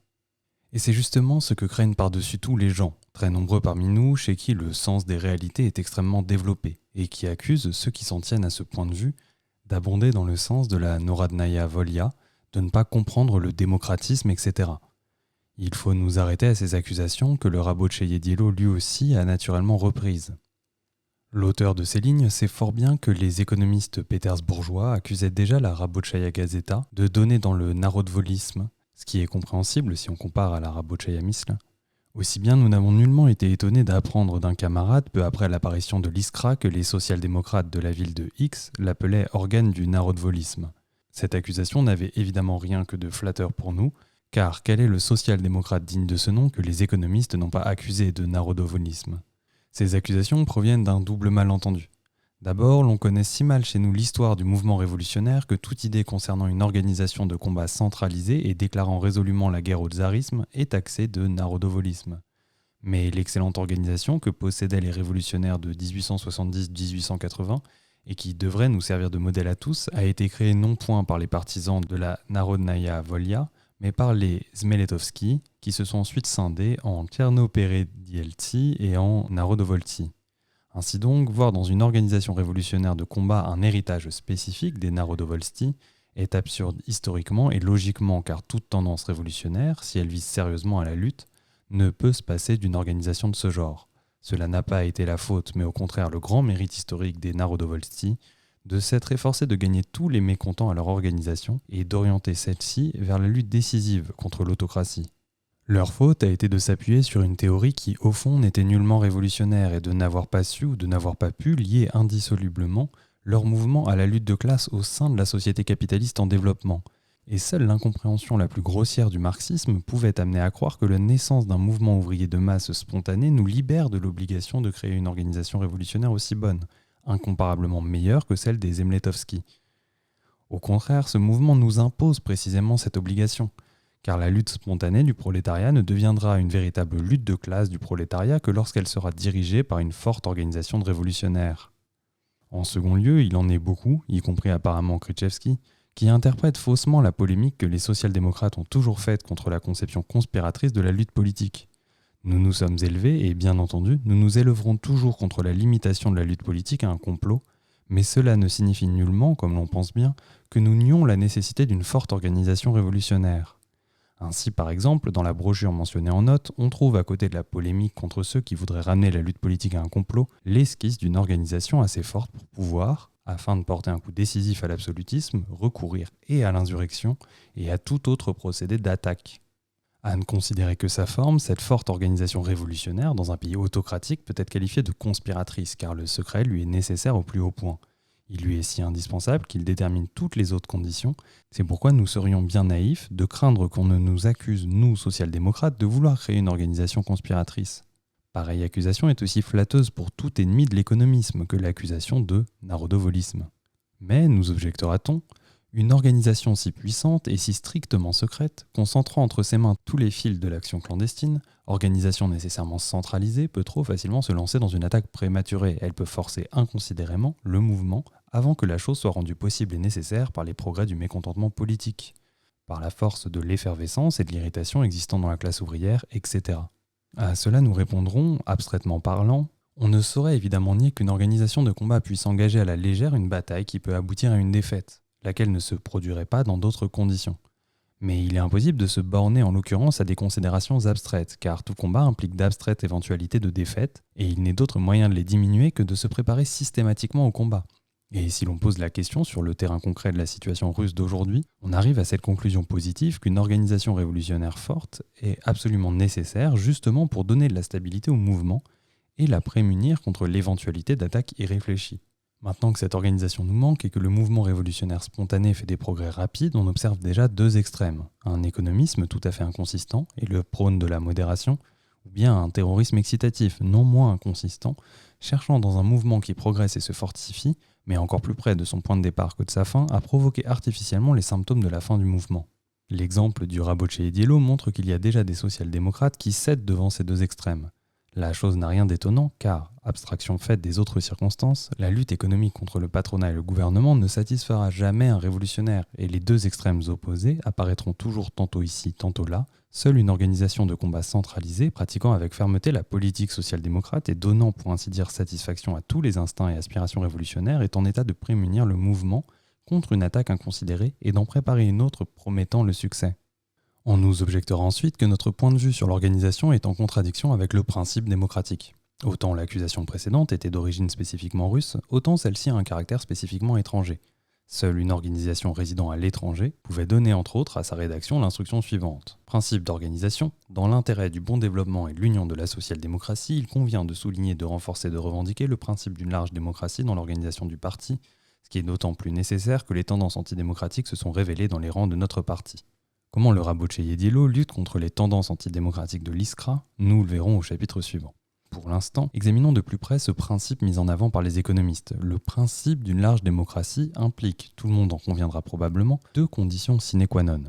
Et c'est justement ce que craignent par-dessus tout les gens, très nombreux parmi nous, chez qui le sens des réalités est extrêmement développé, et qui accusent ceux qui s'en tiennent à ce point de vue d'abonder dans le sens de la Narodnaya Volia, de ne pas comprendre le démocratisme, etc. Il faut nous arrêter à ces accusations que le Rabotchaï-Dielo lui aussi a naturellement reprises. L'auteur de ces lignes sait fort bien que les économistes pétersbourgeois accusaient déjà la Rabotchaïa Gazeta de donner dans le narodvolisme, ce qui est compréhensible si on compare à la Rabotchaïa Mysl. Aussi bien nous n'avons nullement été étonnés d'apprendre d'un camarade peu après l'apparition de l'Iskra que les social-démocrates de la ville de X l'appelaient organe du narodvolisme. Cette accusation n'avait évidemment rien que de flatteur pour nous, car quel est le social-démocrate digne de ce nom que les économistes n'ont pas accusé de narodovolisme ? Ces accusations proviennent d'un double malentendu. D'abord, l'on connaît si mal chez nous l'histoire du mouvement révolutionnaire que toute idée concernant une organisation de combat centralisée et déclarant résolument la guerre au tsarisme est taxée de narodovolisme. Mais l'excellente organisation que possédaient les révolutionnaires de 1870-1880 et qui devrait nous servir de modèle à tous a été créée non point par les partisans de la Narodnaya Volia, mais par les Zmeletovski, qui se sont ensuite scindés en Tchernoperedieltsi et en Narodovoltsi. Ainsi donc, voir dans une organisation révolutionnaire de combat un héritage spécifique des Narodovoltsi est absurde historiquement et logiquement, car toute tendance révolutionnaire, si elle vise sérieusement à la lutte, ne peut se passer d'une organisation de ce genre. Cela n'a pas été la faute, mais au contraire le grand mérite historique des Narodovoltsi de s'être efforcés de gagner tous les mécontents à leur organisation et d'orienter celle-ci vers la lutte décisive contre l'autocratie. Leur faute a été de s'appuyer sur une théorie qui, au fond, n'était nullement révolutionnaire et de n'avoir pas su ou de n'avoir pas pu lier indissolublement leur mouvement à la lutte de classe au sein de la société capitaliste en développement. Et seule l'incompréhension la plus grossière du marxisme pouvait amener à croire que la naissance d'un mouvement ouvrier de masse spontané nous libère de l'obligation de créer une organisation révolutionnaire aussi bonne, incomparablement meilleure que celle des Zmeletovski. Au contraire, ce mouvement nous impose précisément cette obligation, car la lutte spontanée du prolétariat ne deviendra une véritable lutte de classe du prolétariat que lorsqu'elle sera dirigée par une forte organisation de révolutionnaires. En second lieu, il en est beaucoup, y compris apparemment Kryczewski, qui interprètent faussement la polémique que les social-démocrates ont toujours faite contre la conception conspiratrice de la lutte politique. Nous nous sommes élevés et, bien entendu, nous nous élèverons toujours contre la limitation de la lutte politique à un complot, mais cela ne signifie nullement, comme l'on pense bien, que nous nions la nécessité d'une forte organisation révolutionnaire. Ainsi, par exemple, dans la brochure mentionnée en note, on trouve à côté de la polémique contre ceux qui voudraient ramener la lutte politique à un complot, l'esquisse d'une organisation assez forte pour pouvoir, afin de porter un coup décisif à l'absolutisme, recourir et à l'insurrection et à tout autre procédé d'attaque. À ne considérer que sa forme, cette forte organisation révolutionnaire dans un pays autocratique peut être qualifiée de conspiratrice, car le secret lui est nécessaire au plus haut point. Il lui est si indispensable qu'il détermine toutes les autres conditions. C'est pourquoi nous serions bien naïfs de craindre qu'on ne nous accuse, nous, social-démocrates, de vouloir créer une organisation conspiratrice. Pareille accusation est aussi flatteuse pour tout ennemi de l'économisme que l'accusation de narodovolisme. Mais, nous objectera-t-on, une organisation si puissante et si strictement secrète, concentrant entre ses mains tous les fils de l'action clandestine, organisation nécessairement centralisée, peut trop facilement se lancer dans une attaque prématurée. Elle peut forcer inconsidérément le mouvement avant que la chose soit rendue possible et nécessaire par les progrès du mécontentement politique, par la force de l'effervescence et de l'irritation existant dans la classe ouvrière, etc. À cela nous répondrons, abstraitement parlant, on ne saurait évidemment nier qu'une organisation de combat puisse engager à la légère une bataille qui peut aboutir à une défaite, laquelle ne se produirait pas dans d'autres conditions. Mais il est impossible de se borner en l'occurrence à des considérations abstraites, car tout combat implique d'abstraites éventualités de défaite, et il n'est d'autre moyen de les diminuer que de se préparer systématiquement au combat. Et si l'on pose la question sur le terrain concret de la situation russe d'aujourd'hui, on arrive à cette conclusion positive qu'une organisation révolutionnaire forte est absolument nécessaire justement pour donner de la stabilité au mouvement et la prémunir contre l'éventualité d'attaques irréfléchies. Maintenant que cette organisation nous manque et que le mouvement révolutionnaire spontané fait des progrès rapides, on observe déjà deux extrêmes. Un économisme tout à fait inconsistant et le prône de la modération, ou bien un terrorisme excitatif non moins inconsistant, cherchant dans un mouvement qui progresse et se fortifie, mais encore plus près de son point de départ que de sa fin, à provoquer artificiellement les symptômes de la fin du mouvement. L'exemple du Rabotché et Diello montre qu'il y a déjà des social-démocrates qui cèdent devant ces deux extrêmes. La chose n'a rien d'étonnant car, abstraction faite des autres circonstances, la lutte économique contre le patronat et le gouvernement ne satisfera jamais un révolutionnaire et les deux extrêmes opposés apparaîtront toujours tantôt ici, tantôt là. Seule une organisation de combat centralisée, pratiquant avec fermeté la politique social-démocrate et donnant pour ainsi dire satisfaction à tous les instincts et aspirations révolutionnaires est en état de prémunir le mouvement contre une attaque inconsidérée et d'en préparer une autre promettant le succès. On nous objectera ensuite que notre point de vue sur l'organisation est en contradiction avec le principe démocratique. Autant l'accusation précédente était d'origine spécifiquement russe, autant celle-ci a un caractère spécifiquement étranger. Seule une organisation résidant à l'étranger pouvait donner entre autres à sa rédaction l'instruction suivante. Principe d'organisation, dans l'intérêt du bon développement et de l'union de la social-démocratie, il convient de souligner, de renforcer et de revendiquer le principe d'une large démocratie dans l'organisation du parti, ce qui est d'autant plus nécessaire que les tendances antidémocratiques se sont révélées dans les rangs de notre parti. Comment le Rabotché Diallo lutte contre les tendances antidémocratiques de l'ISCRA, nous le verrons au chapitre suivant. Pour l'instant, examinons de plus près ce principe mis en avant par les économistes. Le principe d'une large démocratie implique, tout le monde en conviendra probablement, deux conditions sine qua non.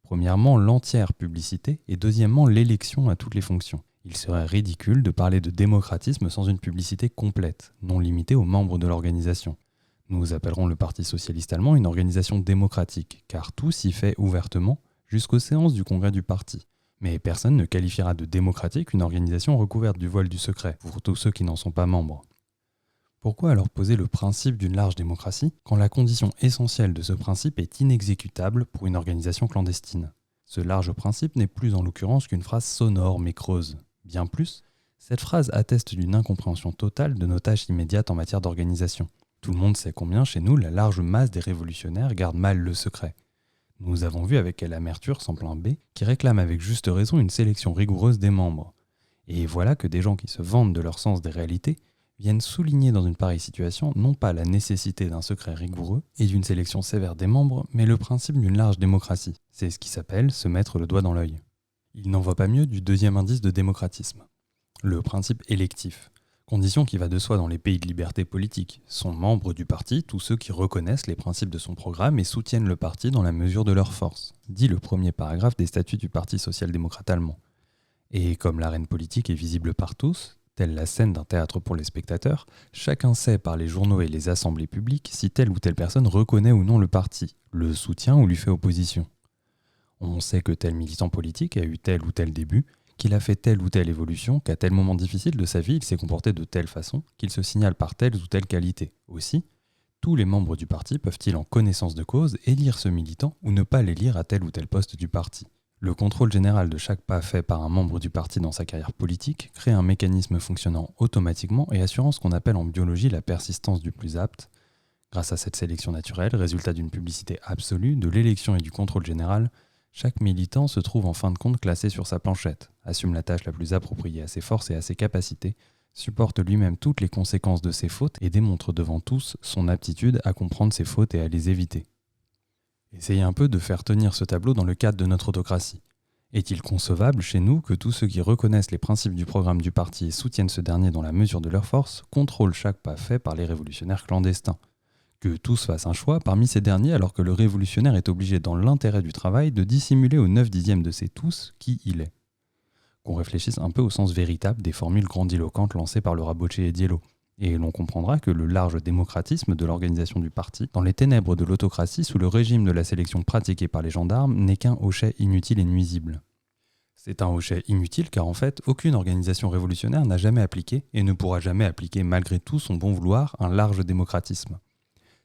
Premièrement, l'entière publicité et deuxièmement, l'élection à toutes les fonctions. Il serait ridicule de parler de démocratisme sans une publicité complète, non limitée aux membres de l'organisation. Nous appellerons le Parti socialiste allemand une organisation démocratique, car tout s'y fait ouvertement, jusqu'aux séances du congrès du parti. Mais personne ne qualifiera de démocratique une organisation recouverte du voile du secret, pour tous ceux qui n'en sont pas membres. Pourquoi alors poser le principe d'une large démocratie, quand la condition essentielle de ce principe est inexécutable pour une organisation clandestine ? Ce large principe n'est plus en l'occurrence qu'une phrase sonore mais creuse. Bien plus, cette phrase atteste d'une incompréhension totale de nos tâches immédiates en matière d'organisation. Tout le monde sait combien chez nous la large masse des révolutionnaires garde mal le secret. Nous avons vu avec quelle amertume sans plan B, qui réclame avec juste raison une sélection rigoureuse des membres. Et voilà que des gens qui se vantent de leur sens des réalités viennent souligner dans une pareille situation non pas la nécessité d'un secret rigoureux et d'une sélection sévère des membres, mais le principe d'une large démocratie. C'est ce qui s'appelle se mettre le doigt dans l'œil. Il n'en va pas mieux du deuxième indice de démocratisme, le principe électif. Condition qui va de soi dans les pays de liberté politique. Sont membres du parti tous ceux qui reconnaissent les principes de son programme et soutiennent le parti dans la mesure de leur force, dit le premier paragraphe des statuts du Parti social-démocrate allemand. Et comme l'arène politique est visible par tous, telle la scène d'un théâtre pour les spectateurs, chacun sait par les journaux et les assemblées publiques si telle ou telle personne reconnaît ou non le parti, le soutient ou lui fait opposition. On sait que tel militant politique a eu tel ou tel début, qu'il a fait telle ou telle évolution, qu'à tel moment difficile de sa vie, il s'est comporté de telle façon, qu'il se signale par telle ou telle qualité. Aussi, tous les membres du parti peuvent-ils en connaissance de cause élire ce militant ou ne pas l'élire à tel ou tel poste du parti. Le contrôle général de chaque pas fait par un membre du parti dans sa carrière politique crée un mécanisme fonctionnant automatiquement et assurant ce qu'on appelle en biologie la persistance du plus apte. Grâce à cette sélection naturelle, résultat d'une publicité absolue, de l'élection et du contrôle général, chaque militant se trouve en fin de compte classé sur sa planchette, assume la tâche la plus appropriée à ses forces et à ses capacités, supporte lui-même toutes les conséquences de ses fautes et démontre devant tous son aptitude à comprendre ses fautes et à les éviter. Essayez un peu de faire tenir ce tableau dans le cadre de notre autocratie. Est-il concevable chez nous que tous ceux qui reconnaissent les principes du programme du parti et soutiennent ce dernier dans la mesure de leur force contrôlent chaque pas fait par les révolutionnaires clandestins ? Que tous fassent un choix parmi ces derniers alors que le révolutionnaire est obligé dans l'intérêt du travail de dissimuler au 9/10 de ces tous qui il est. Qu'on réfléchisse un peu au sens véritable des formules grandiloquentes lancées par le Rabotché Diallo, et l'on comprendra que le large démocratisme de l'organisation du parti, dans les ténèbres de l'autocratie sous le régime de la sélection pratiquée par les gendarmes, n'est qu'un hochet inutile et nuisible. C'est un hochet inutile car en fait, aucune organisation révolutionnaire n'a jamais appliqué et ne pourra jamais appliquer malgré tout son bon vouloir un large démocratisme.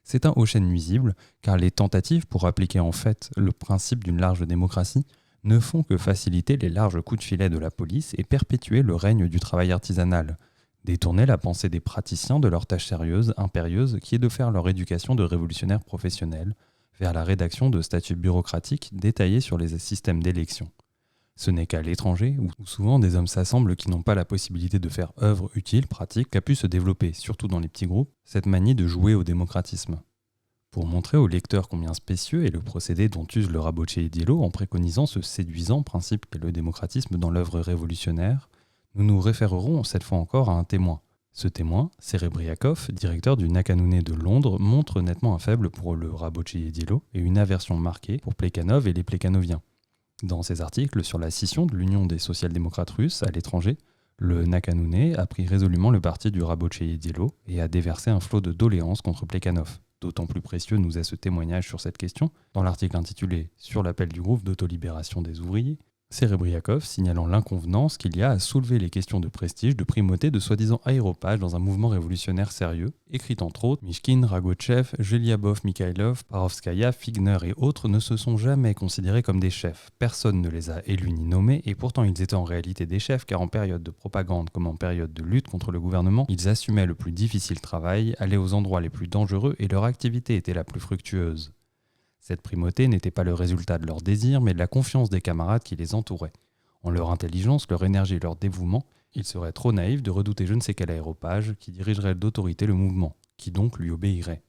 C'est un hochet nuisible, car les tentatives pour appliquer en fait le principe d'une large démocratie ne font que faciliter les larges coups de filet de la police et perpétuer le règne du travail artisanal, détourner la pensée des praticiens de leur tâche sérieuse, impérieuse, qui est de faire leur éducation de révolutionnaires professionnels, vers la rédaction de statuts bureaucratiques détaillés sur les systèmes d'élection. Ce n'est qu'à l'étranger, où souvent des hommes s'assemblent qui n'ont pas la possibilité de faire œuvre utile, pratique, qu'a pu se développer, surtout dans les petits groupes, cette manie de jouer au démocratisme. Pour montrer aux lecteurs combien spécieux est le procédé dont use le Rabotché Diallo en préconisant ce séduisant principe qu'est le démocratisme dans l'œuvre révolutionnaire, nous nous référerons cette fois encore à un témoin. Ce témoin, Serebriakov, directeur du Nakanoune de Londres, montre nettement un faible pour le Rabotché Diallo et une aversion marquée pour Plekhanov et les Plekhanoviens. Dans ses articles sur la scission de l'Union des social-démocrates russes à l'étranger, le Nakanoune a pris résolument le parti du Rabotché Diallo et a déversé un flot de doléances contre Plekhanov. D'autant plus précieux nous est ce témoignage sur cette question, dans l'article intitulé « Sur l'appel du groupe d'autolibération des ouvriers », Serebriakov signalant l'inconvenance qu'il y a à soulever les questions de prestige, de primauté, de soi-disant aéropage dans un mouvement révolutionnaire sérieux, écrit entre autres, Mishkin, Ragotchev, Geliabov, Mikhailov, Parovskaya, Figner et autres ne se sont jamais considérés comme des chefs. Personne ne les a élus ni nommés, et pourtant ils étaient en réalité des chefs, car en période de propagande comme en période de lutte contre le gouvernement, ils assumaient le plus difficile travail, allaient aux endroits les plus dangereux et leur activité était la plus fructueuse. Cette primauté n'était pas le résultat de leur désir, mais de la confiance des camarades qui les entouraient. En leur intelligence, leur énergie et leur dévouement, ils seraient trop naïfs de redouter je ne sais quel aéropage qui dirigerait d'autorité le mouvement, qui donc lui obéirait.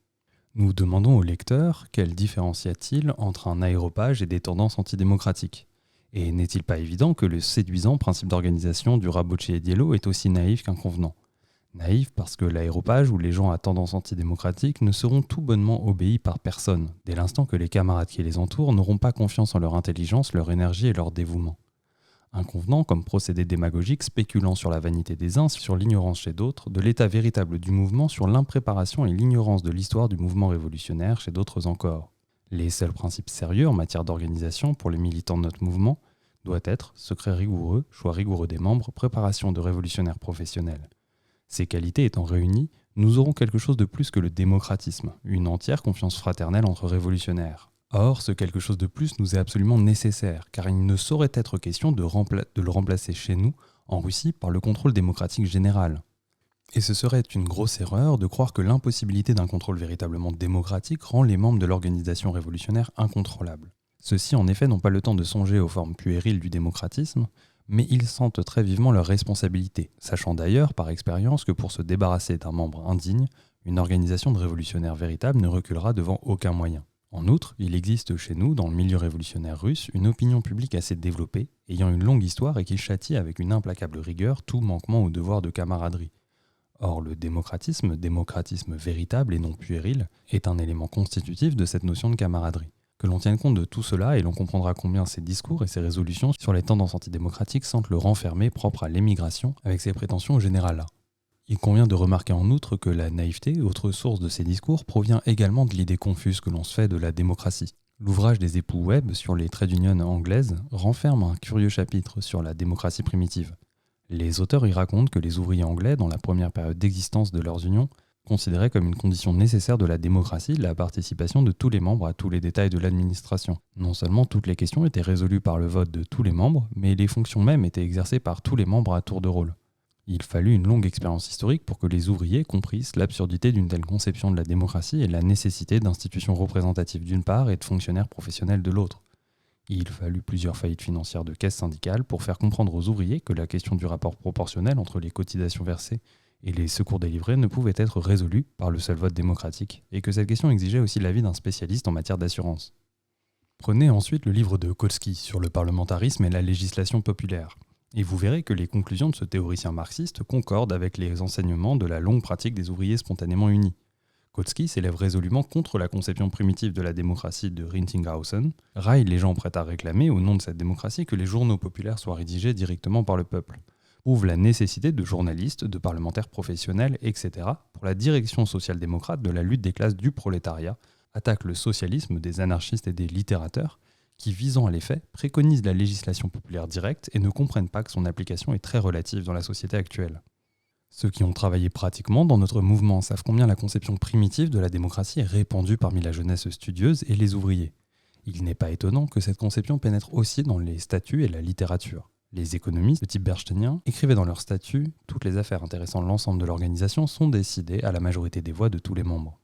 Nous demandons au lecteur quelle différence y a-t-il entre un aéropage et des tendances antidémocratiques. Et n'est-il pas évident que le séduisant principe d'organisation du Rabochet et Diello est aussi naïf qu'inconvenant ? Naïf parce que l'aéropage ou les gens à tendance antidémocratique ne seront tout bonnement obéis par personne, dès l'instant que les camarades qui les entourent n'auront pas confiance en leur intelligence, leur énergie et leur dévouement. Inconvenant comme procédé démagogique spéculant sur la vanité des uns, sur l'ignorance chez d'autres, de l'état véritable du mouvement, sur l'impréparation et l'ignorance de l'histoire du mouvement révolutionnaire chez d'autres encore. Les seuls principes sérieux en matière d'organisation pour les militants de notre mouvement doivent être secret rigoureux, choix rigoureux des membres, préparation de révolutionnaires professionnels. Ces qualités étant réunies, nous aurons quelque chose de plus que le démocratisme, une entière confiance fraternelle entre révolutionnaires. Or, ce quelque chose de plus nous est absolument nécessaire, car il ne saurait être question de le remplacer chez nous, en Russie, par le contrôle démocratique général. Et ce serait une grosse erreur de croire que l'impossibilité d'un contrôle véritablement démocratique rend les membres de l'organisation révolutionnaire incontrôlables. Ceux-ci, en effet, n'ont pas le temps de songer aux formes puériles du démocratisme, mais ils sentent très vivement leur responsabilité, sachant d'ailleurs par expérience que pour se débarrasser d'un membre indigne, une organisation de révolutionnaires véritables ne reculera devant aucun moyen. En outre, il existe chez nous, dans le milieu révolutionnaire russe, une opinion publique assez développée, ayant une longue histoire et qui châtie avec une implacable rigueur tout manquement au devoir de camaraderie. Or, le démocratisme véritable et non puéril, est un élément constitutif de cette notion de camaraderie. Que l'on tienne compte de tout cela et l'on comprendra combien ces discours et ces résolutions sur les tendances antidémocratiques sentent le renfermé propre à l'émigration avec ses prétentions générales-là. Il convient de remarquer en outre que la naïveté, autre source de ces discours, provient également de l'idée confuse que l'on se fait de la démocratie. L'ouvrage des époux Webb sur les trade unions anglaises renferme un curieux chapitre sur la démocratie primitive. Les auteurs y racontent que les ouvriers anglais, dans la première période d'existence de leurs unions, considéraient comme une condition nécessaire de la démocratie la participation de tous les membres à tous les détails de l'administration. Non seulement toutes les questions étaient résolues par le vote de tous les membres, mais les fonctions mêmes étaient exercées par tous les membres à tour de rôle. Il fallut une longue expérience historique pour que les ouvriers comprissent l'absurdité d'une telle conception de la démocratie et la nécessité d'institutions représentatives d'une part et de fonctionnaires professionnels de l'autre. Il fallut plusieurs faillites financières de caisses syndicales pour faire comprendre aux ouvriers que la question du rapport proportionnel entre les cotisations versées et les secours délivrés ne pouvait être résolue par le seul vote démocratique, et que cette question exigeait aussi l'avis d'un spécialiste en matière d'assurance. Prenez ensuite le livre de Kautsky sur le parlementarisme et la législation populaire, et vous verrez que les conclusions de ce théoricien marxiste concordent avec les enseignements de la longue pratique des ouvriers spontanément unis. Kautsky s'élève résolument contre la conception primitive de la démocratie de Rintinghausen, raille les gens prêts à réclamer, au nom de cette démocratie, que les journaux populaires soient rédigés directement par le peuple, prouve la nécessité de journalistes, de parlementaires professionnels, etc. pour la direction social-démocrate de la lutte des classes du prolétariat, attaque le socialisme des anarchistes et des littérateurs, qui, visant à l'effet, préconisent la législation populaire directe et ne comprennent pas que son application est très relative dans la société actuelle. Ceux qui ont travaillé pratiquement dans notre mouvement savent combien la conception primitive de la démocratie est répandue parmi la jeunesse studieuse et les ouvriers. Il n'est pas étonnant que cette conception pénètre aussi dans les statuts et la littérature. Les économistes de type bergstenien écrivaient dans leurs statuts « Toutes les affaires intéressant l'ensemble de l'organisation sont décidées à la majorité des voix de tous les membres ».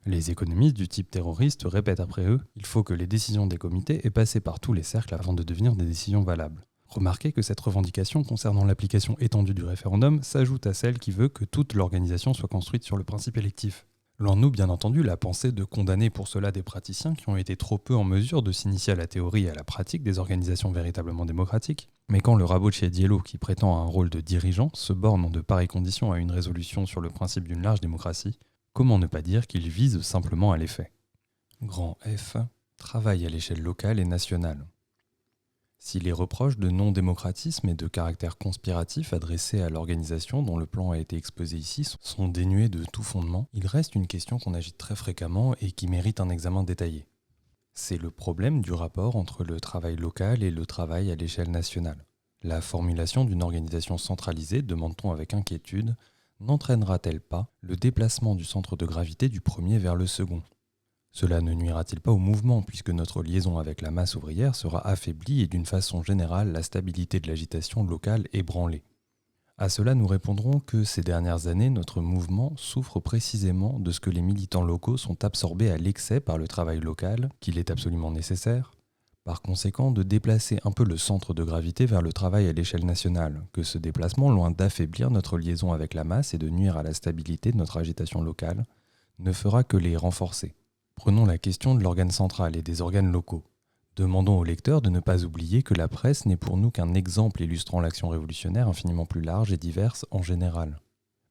Les économistes du type terroriste répètent après eux « Il faut que les décisions des comités aient passé par tous les cercles avant de devenir des décisions valables ». Remarquez que cette revendication concernant l'application étendue du référendum s'ajoute à celle qui veut que toute l'organisation soit construite sur le principe électif. Loin de nous, bien entendu, la pensée de condamner pour cela des praticiens qui ont été trop peu en mesure de s'initier à la théorie et à la pratique des organisations véritablement démocratiques. Mais quand le Rabochet Diello, qui prétend à un rôle de dirigeant, se borne en de pareilles conditions à une résolution sur le principe d'une large démocratie, comment ne pas dire qu'il vise simplement à l'effet ? Grand F. Travail à l'échelle locale et nationale. Si les reproches de non-démocratisme et de caractère conspiratif adressés à l'organisation dont le plan a été exposé ici sont dénués de tout fondement, il reste une question qu'on agite très fréquemment et qui mérite un examen détaillé. C'est le problème du rapport entre le travail local et le travail à l'échelle nationale. La formulation d'une organisation centralisée, demande-t-on avec inquiétude, n'entraînera-t-elle pas le déplacement du centre de gravité du premier vers le second ? Cela ne nuira-t-il pas au mouvement puisque notre liaison avec la masse ouvrière sera affaiblie et d'une façon générale la stabilité de l'agitation locale ébranlée ? À cela nous répondrons que ces dernières années notre mouvement souffre précisément de ce que les militants locaux sont absorbés à l'excès par le travail local, qu'il est absolument nécessaire, par conséquent de déplacer un peu le centre de gravité vers le travail à l'échelle nationale, que ce déplacement, loin d'affaiblir notre liaison avec la masse et de nuire à la stabilité de notre agitation locale, ne fera que les renforcer. Prenons la question de l'organe central et des organes locaux. Demandons aux lecteurs de ne pas oublier que la presse n'est pour nous qu'un exemple illustrant l'action révolutionnaire infiniment plus large et diverse en général.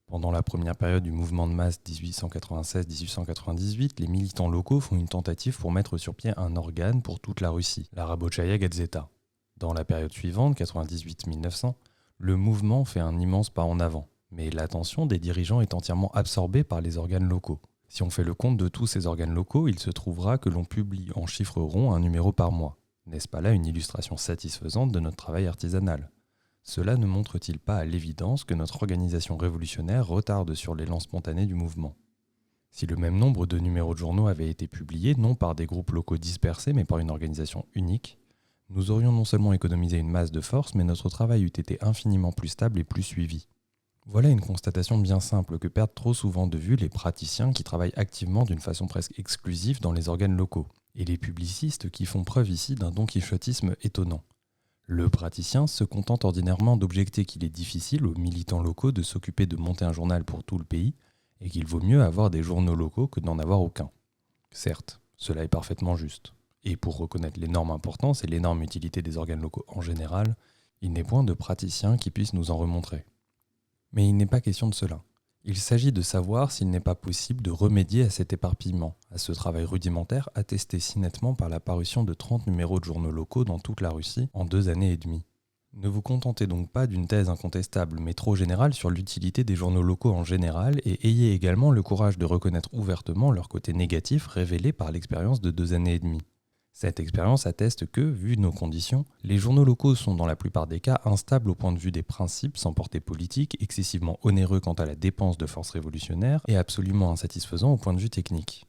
Pendant la première période du mouvement de masse 1896-1898, les militants locaux font une tentative pour mettre sur pied un organe pour toute la Russie, la Rabochaya Gazeta. Dans la période suivante, 98-1900, le mouvement fait un immense pas en avant, mais l'attention des dirigeants est entièrement absorbée par les organes locaux. Si on fait le compte de tous ces organes locaux, il se trouvera que l'on publie en chiffres ronds un numéro par mois. N'est-ce pas là une illustration satisfaisante de notre travail artisanal ? Cela ne montre-t-il pas à l'évidence que notre organisation révolutionnaire retarde sur l'élan spontané du mouvement ? Si le même nombre de numéros de journaux avaient été publiés, non par des groupes locaux dispersés, mais par une organisation unique, nous aurions non seulement économisé une masse de force, mais notre travail eût été infiniment plus stable et plus suivi. Voilà une constatation bien simple que perdent trop souvent de vue les praticiens qui travaillent activement d'une façon presque exclusive dans les organes locaux, et les publicistes qui font preuve ici d'un donquichotisme étonnant. Le praticien se contente ordinairement d'objecter qu'il est difficile aux militants locaux de s'occuper de monter un journal pour tout le pays et qu'il vaut mieux avoir des journaux locaux que d'en avoir aucun. Certes, cela est parfaitement juste. Et pour reconnaître l'énorme importance et l'énorme utilité des organes locaux en général, il n'est point de praticien qui puisse nous en remontrer. Mais il n'est pas question de cela. Il s'agit de savoir s'il n'est pas possible de remédier à cet éparpillement, à ce travail rudimentaire attesté si nettement par la parution de 30 numéros de journaux locaux dans toute la Russie en 2 années et demie. Ne vous contentez donc pas d'une thèse incontestable mais trop générale sur l'utilité des journaux locaux en général et ayez également le courage de reconnaître ouvertement leur côté négatif révélé par l'expérience de 2 années et demie. Cette expérience atteste que, vu nos conditions, les journaux locaux sont dans la plupart des cas instables au point de vue des principes sans portée politique, excessivement onéreux quant à la dépense de forces révolutionnaires et absolument insatisfaisants au point de vue technique.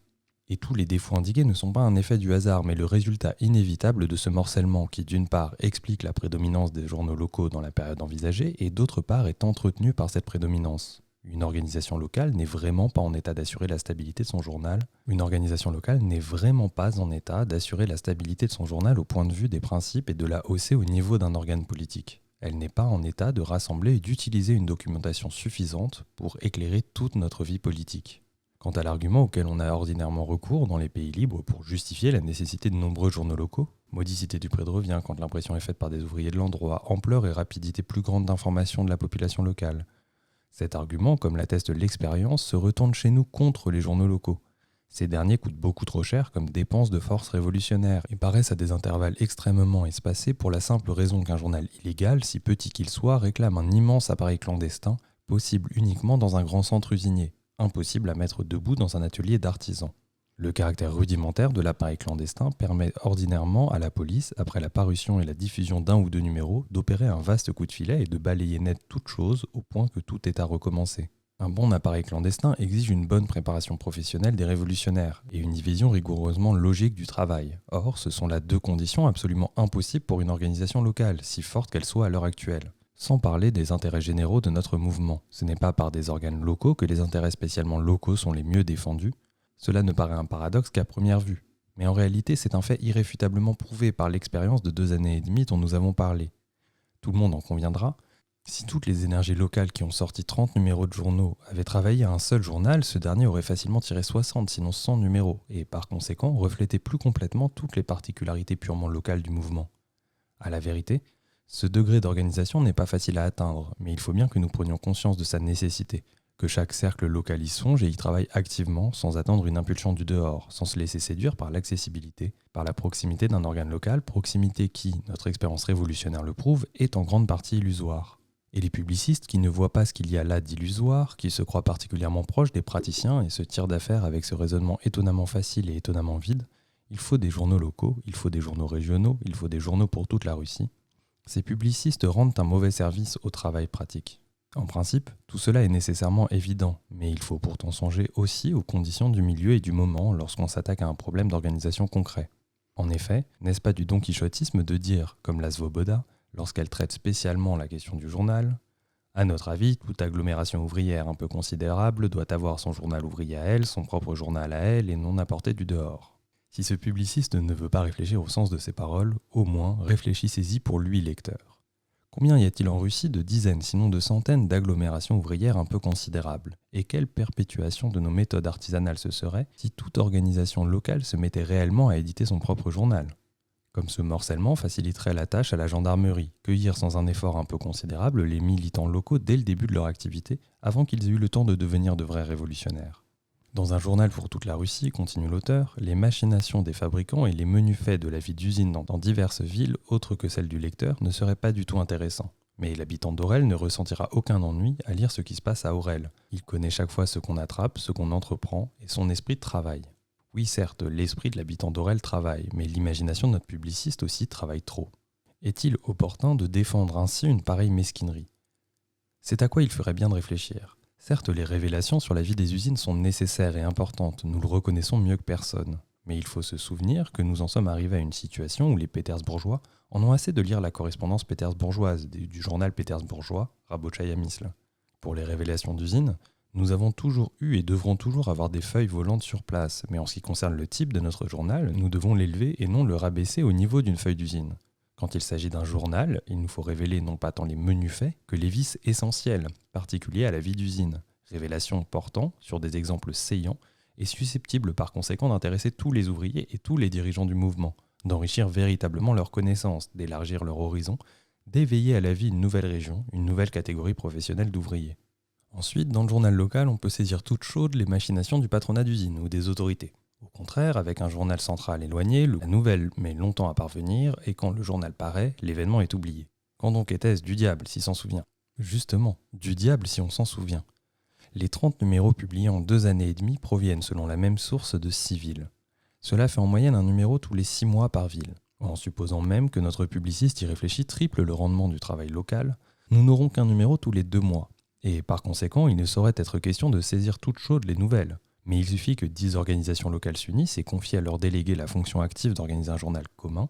Et tous les défauts indiqués ne sont pas un effet du hasard, mais le résultat inévitable de ce morcellement qui, d'une part, explique la prédominance des journaux locaux dans la période envisagée et d'autre part est entretenu par cette prédominance. Une organisation locale n'est vraiment pas en état d'assurer la stabilité de son journal. Une organisation locale n'est vraiment pas en état d'assurer la stabilité de son journal au point de vue des principes et de la hausser au niveau d'un organe politique. Elle n'est pas en état de rassembler et d'utiliser une documentation suffisante pour éclairer toute notre vie politique. Quant à l'argument auquel on a ordinairement recours dans les pays libres pour justifier la nécessité de nombreux journaux locaux, modicité du prix de revient quand l'impression est faite par des ouvriers de l'endroit, ampleur et rapidité plus grande d'information de la population locale, cet argument, comme l'atteste l'expérience, se retourne chez nous contre les journaux locaux. Ces derniers coûtent beaucoup trop cher comme dépense de forces révolutionnaires et paraissent à des intervalles extrêmement espacés pour la simple raison qu'un journal illégal, si petit qu'il soit, réclame un immense appareil clandestin, possible uniquement dans un grand centre usinier, impossible à mettre debout dans un atelier d'artisans. Le caractère rudimentaire de l'appareil clandestin permet ordinairement à la police, après la parution et la diffusion d'un ou deux numéros, d'opérer un vaste coup de filet et de balayer net toute chose au point que tout est à recommencer. Un bon appareil clandestin exige une bonne préparation professionnelle des révolutionnaires et une division rigoureusement logique du travail. Or, ce sont là 2 conditions absolument impossibles pour une organisation locale, si forte qu'elle soit à l'heure actuelle. Sans parler des intérêts généraux de notre mouvement. Ce n'est pas par des organes locaux que les intérêts spécialement locaux sont les mieux défendus. Cela ne paraît un paradoxe qu'à première vue. Mais en réalité, c'est un fait irréfutablement prouvé par l'expérience de 2 années et demie dont nous avons parlé. Tout le monde en conviendra. Si toutes les énergies locales qui ont sorti 30 numéros de journaux avaient travaillé à un seul journal, ce dernier aurait facilement tiré 60, sinon 100 numéros, et par conséquent reflétait plus complètement toutes les particularités purement locales du mouvement. À la vérité, ce degré d'organisation n'est pas facile à atteindre, mais il faut bien que nous prenions conscience de sa nécessité, que chaque cercle local y songe et y travaille activement sans attendre une impulsion du dehors, sans se laisser séduire par l'accessibilité, par la proximité d'un organe local, proximité qui, notre expérience révolutionnaire le prouve, est en grande partie illusoire. Et les publicistes qui ne voient pas ce qu'il y a là d'illusoire, qui se croient particulièrement proches des praticiens et se tirent d'affaire avec ce raisonnement étonnamment facile et étonnamment vide, il faut des journaux locaux, il faut des journaux régionaux, il faut des journaux pour toute la Russie. Ces publicistes rendent un mauvais service au travail pratique. En principe, tout cela est nécessairement évident, mais il faut pourtant songer aussi aux conditions du milieu et du moment lorsqu'on s'attaque à un problème d'organisation concret. En effet, n'est-ce pas du donquichotisme de dire, comme la Svoboda, lorsqu'elle traite spécialement la question du journal, « À notre avis, toute agglomération ouvrière un peu considérable doit avoir son journal ouvrier à elle, son propre journal à elle et non apporter du dehors. » Si ce publiciste ne veut pas réfléchir au sens de ces paroles, au moins réfléchissez-y pour lui, lecteur. Combien y a-t-il en Russie de dizaines, sinon de centaines d'agglomérations ouvrières un peu considérables? Et quelle perpétuation de nos méthodes artisanales ce serait si toute organisation locale se mettait réellement à éditer son propre journal? Comme ce morcellement faciliterait la tâche à la gendarmerie, cueillir sans un effort un peu considérable les militants locaux dès le début de leur activité, avant qu'ils aient eu le temps de devenir de vrais révolutionnaires. Dans un journal pour toute la Russie, continue l'auteur, les machinations des fabricants et les menus faits de la vie d'usine dans diverses villes autres que celles du lecteur ne seraient pas du tout intéressants. Mais l'habitant d'Orel ne ressentira aucun ennui à lire ce qui se passe à Orel. Il connaît chaque fois ce qu'on attrape, ce qu'on entreprend, et son esprit travaille. Oui, certes, l'esprit de l'habitant d'Orel travaille, mais l'imagination de notre publiciste aussi travaille trop. Est-il opportun de défendre ainsi une pareille mesquinerie? C'est à quoi il ferait bien de réfléchir. Certes, les révélations sur la vie des usines sont nécessaires et importantes, nous le reconnaissons mieux que personne. Mais il faut se souvenir que nous en sommes arrivés à une situation où les Pétersbourgeois en ont assez de lire la correspondance pétersbourgeoise du journal pétersbourgeois, Rabochaïa Mysl. Pour les révélations d'usines, nous avons toujours eu et devrons toujours avoir des feuilles volantes sur place, mais en ce qui concerne le type de notre journal, nous devons l'élever et non le rabaisser au niveau d'une feuille d'usine. Quand il s'agit d'un journal, il nous faut révéler non pas tant les menus faits que les vices essentiels, particuliers à la vie d'usine. Révélations portant sur des exemples saillants et susceptibles par conséquent d'intéresser tous les ouvriers et tous les dirigeants du mouvement, d'enrichir véritablement leurs connaissances, d'élargir leur horizon, d'éveiller à la vie une nouvelle région, une nouvelle catégorie professionnelle d'ouvriers. Ensuite, dans le journal local, on peut saisir toutes chaudes les machinations du patronat d'usine ou des autorités. Au contraire, avec un journal central éloigné, la nouvelle met longtemps à parvenir et quand le journal paraît, l'événement est oublié. Quand donc était-ce du diable, s'il s'en souvient? Justement, du diable si on s'en souvient. Les 30 numéros publiés en 2 années et demie proviennent selon la même source de 6 villes. Cela fait en moyenne un numéro tous les 6 mois par ville. En supposant même que notre publiciste y réfléchit triple le rendement du travail local, nous n'aurons qu'un numéro tous les 2 mois. Et par conséquent, il ne saurait être question de saisir toutes chaudes les nouvelles. Mais il suffit que 10 organisations locales s'unissent et confient à leurs délégués la fonction active d'organiser un journal commun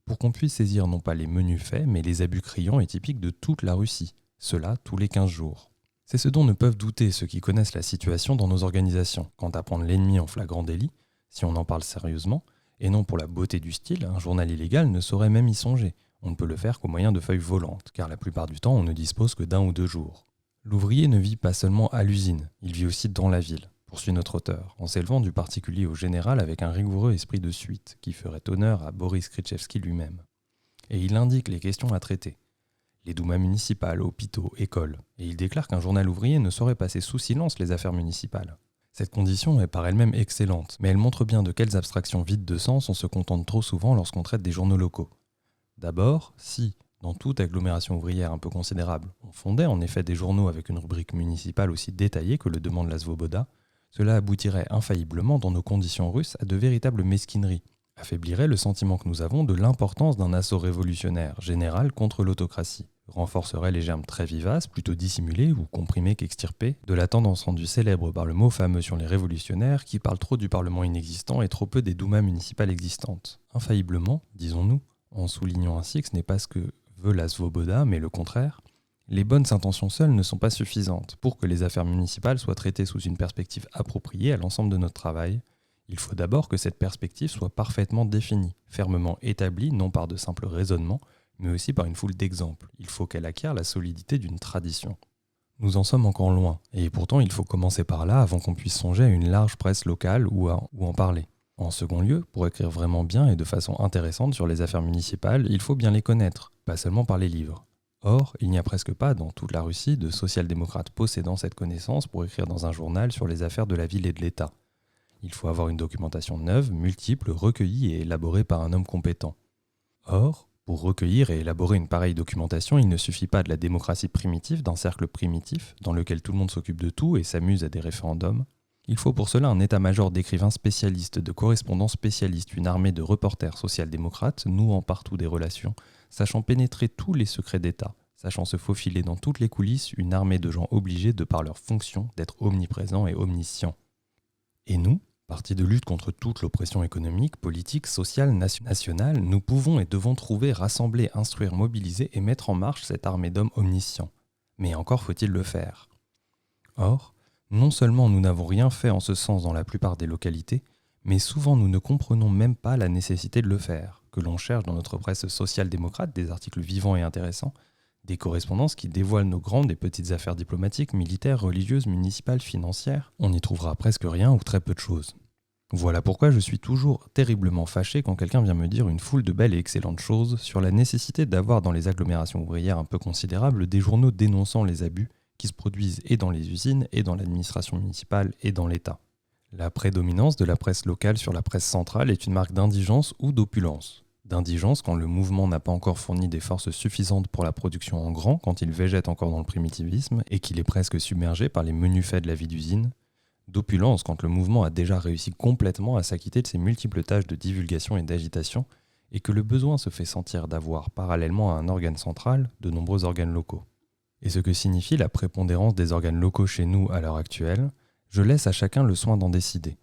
pour qu'on puisse saisir non pas les menus faits, mais les abus criants et typiques de toute la Russie. Cela tous les 15 jours. C'est ce dont ne peuvent douter ceux qui connaissent la situation dans nos organisations. Quant à prendre l'ennemi en flagrant délit, si on en parle sérieusement, et non pour la beauté du style, un journal illégal ne saurait même y songer. On ne peut le faire qu'au moyen de feuilles volantes, car la plupart du temps on ne dispose que d'1 ou 2 jours. L'ouvrier ne vit pas seulement à l'usine, il vit aussi dans la ville, poursuit notre auteur, en s'élevant du particulier au général avec un rigoureux esprit de suite qui ferait honneur à Boris Kryczewski lui-même. Et il indique les questions à traiter. Les doumas municipales, hôpitaux, écoles, et il déclare qu'un journal ouvrier ne saurait passer sous silence les affaires municipales. Cette condition est par elle-même excellente, mais elle montre bien de quelles abstractions vides de sens on se contente trop souvent lorsqu'on traite des journaux locaux. D'abord, si, dans toute agglomération ouvrière un peu considérable, on fondait en effet des journaux avec une rubrique municipale aussi détaillée que le demande la Svoboda, cela aboutirait infailliblement dans nos conditions russes à de véritables mesquineries, affaiblirait le sentiment que nous avons de l'importance d'un assaut révolutionnaire général contre l'autocratie, renforcerait les germes très vivaces, plutôt dissimulés ou comprimés qu'extirpés, de la tendance rendue célèbre par le mot fameux sur les révolutionnaires qui parlent trop du Parlement inexistant et trop peu des doumas municipales existantes. Infailliblement, disons-nous, en soulignant ainsi que ce n'est pas ce que veut la Svoboda, mais le contraire, les bonnes intentions seules ne sont pas suffisantes. Pour que les affaires municipales soient traitées sous une perspective appropriée à l'ensemble de notre travail, il faut d'abord que cette perspective soit parfaitement définie, fermement établie non par de simples raisonnements, mais aussi par une foule d'exemples. Il faut qu'elle acquiert la solidité d'une tradition. Nous en sommes encore loin, et pourtant il faut commencer par là avant qu'on puisse songer à une large presse locale ou en parler. En second lieu, pour écrire vraiment bien et de façon intéressante sur les affaires municipales, il faut bien les connaître, pas seulement par les livres. Or, il n'y a presque pas dans toute la Russie de social-démocrates possédant cette connaissance pour écrire dans un journal sur les affaires de la ville et de l'État. Il faut avoir une documentation neuve, multiple, recueillie et élaborée par un homme compétent. Or, pour recueillir et élaborer une pareille documentation, il ne suffit pas de la démocratie primitive, d'un cercle primitif, dans lequel tout le monde s'occupe de tout et s'amuse à des référendums. Il faut pour cela un état-major d'écrivains spécialistes, de correspondants spécialistes, une armée de reporters social-démocrates, nouant partout des relations, sachant pénétrer tous les secrets d'État, sachant se faufiler dans toutes les coulisses, une armée de gens obligés, de par leur fonction, d'être omniprésents et omniscients. Et nous, parti de lutte contre toute l'oppression économique, politique, sociale, nationale, nous pouvons et devons trouver, rassembler, instruire, mobiliser et mettre en marche cette armée d'hommes omniscients. Mais encore faut-il le faire. Or, non seulement nous n'avons rien fait en ce sens dans la plupart des localités, mais souvent nous ne comprenons même pas la nécessité de le faire, que l'on cherche dans notre presse social-démocrate des articles vivants et intéressants, Des correspondances qui dévoilent nos grandes et petites affaires diplomatiques, militaires, religieuses, municipales, financières. On n'y trouvera presque rien ou très peu de choses. Voilà pourquoi je suis toujours terriblement fâché quand quelqu'un vient me dire une foule de belles et excellentes choses sur la nécessité d'avoir dans les agglomérations ouvrières un peu considérables des journaux dénonçant les abus qui se produisent et dans les usines, et dans l'administration municipale, et dans l'État. La prédominance de la presse locale sur la presse centrale est une marque d'indigence ou d'opulence. D'indigence quand le mouvement n'a pas encore fourni des forces suffisantes pour la production en grand, quand il végète encore dans le primitivisme et qu'il est presque submergé par les menus faits de la vie d'usine. D'opulence quand le mouvement a déjà réussi complètement à s'acquitter de ses multiples tâches de divulgation et d'agitation et que le besoin se fait sentir d'avoir, parallèlement à un organe central, de nombreux organes locaux. Et ce que signifie la prépondérance des organes locaux chez nous à l'heure actuelle, je laisse à chacun le soin d'en décider.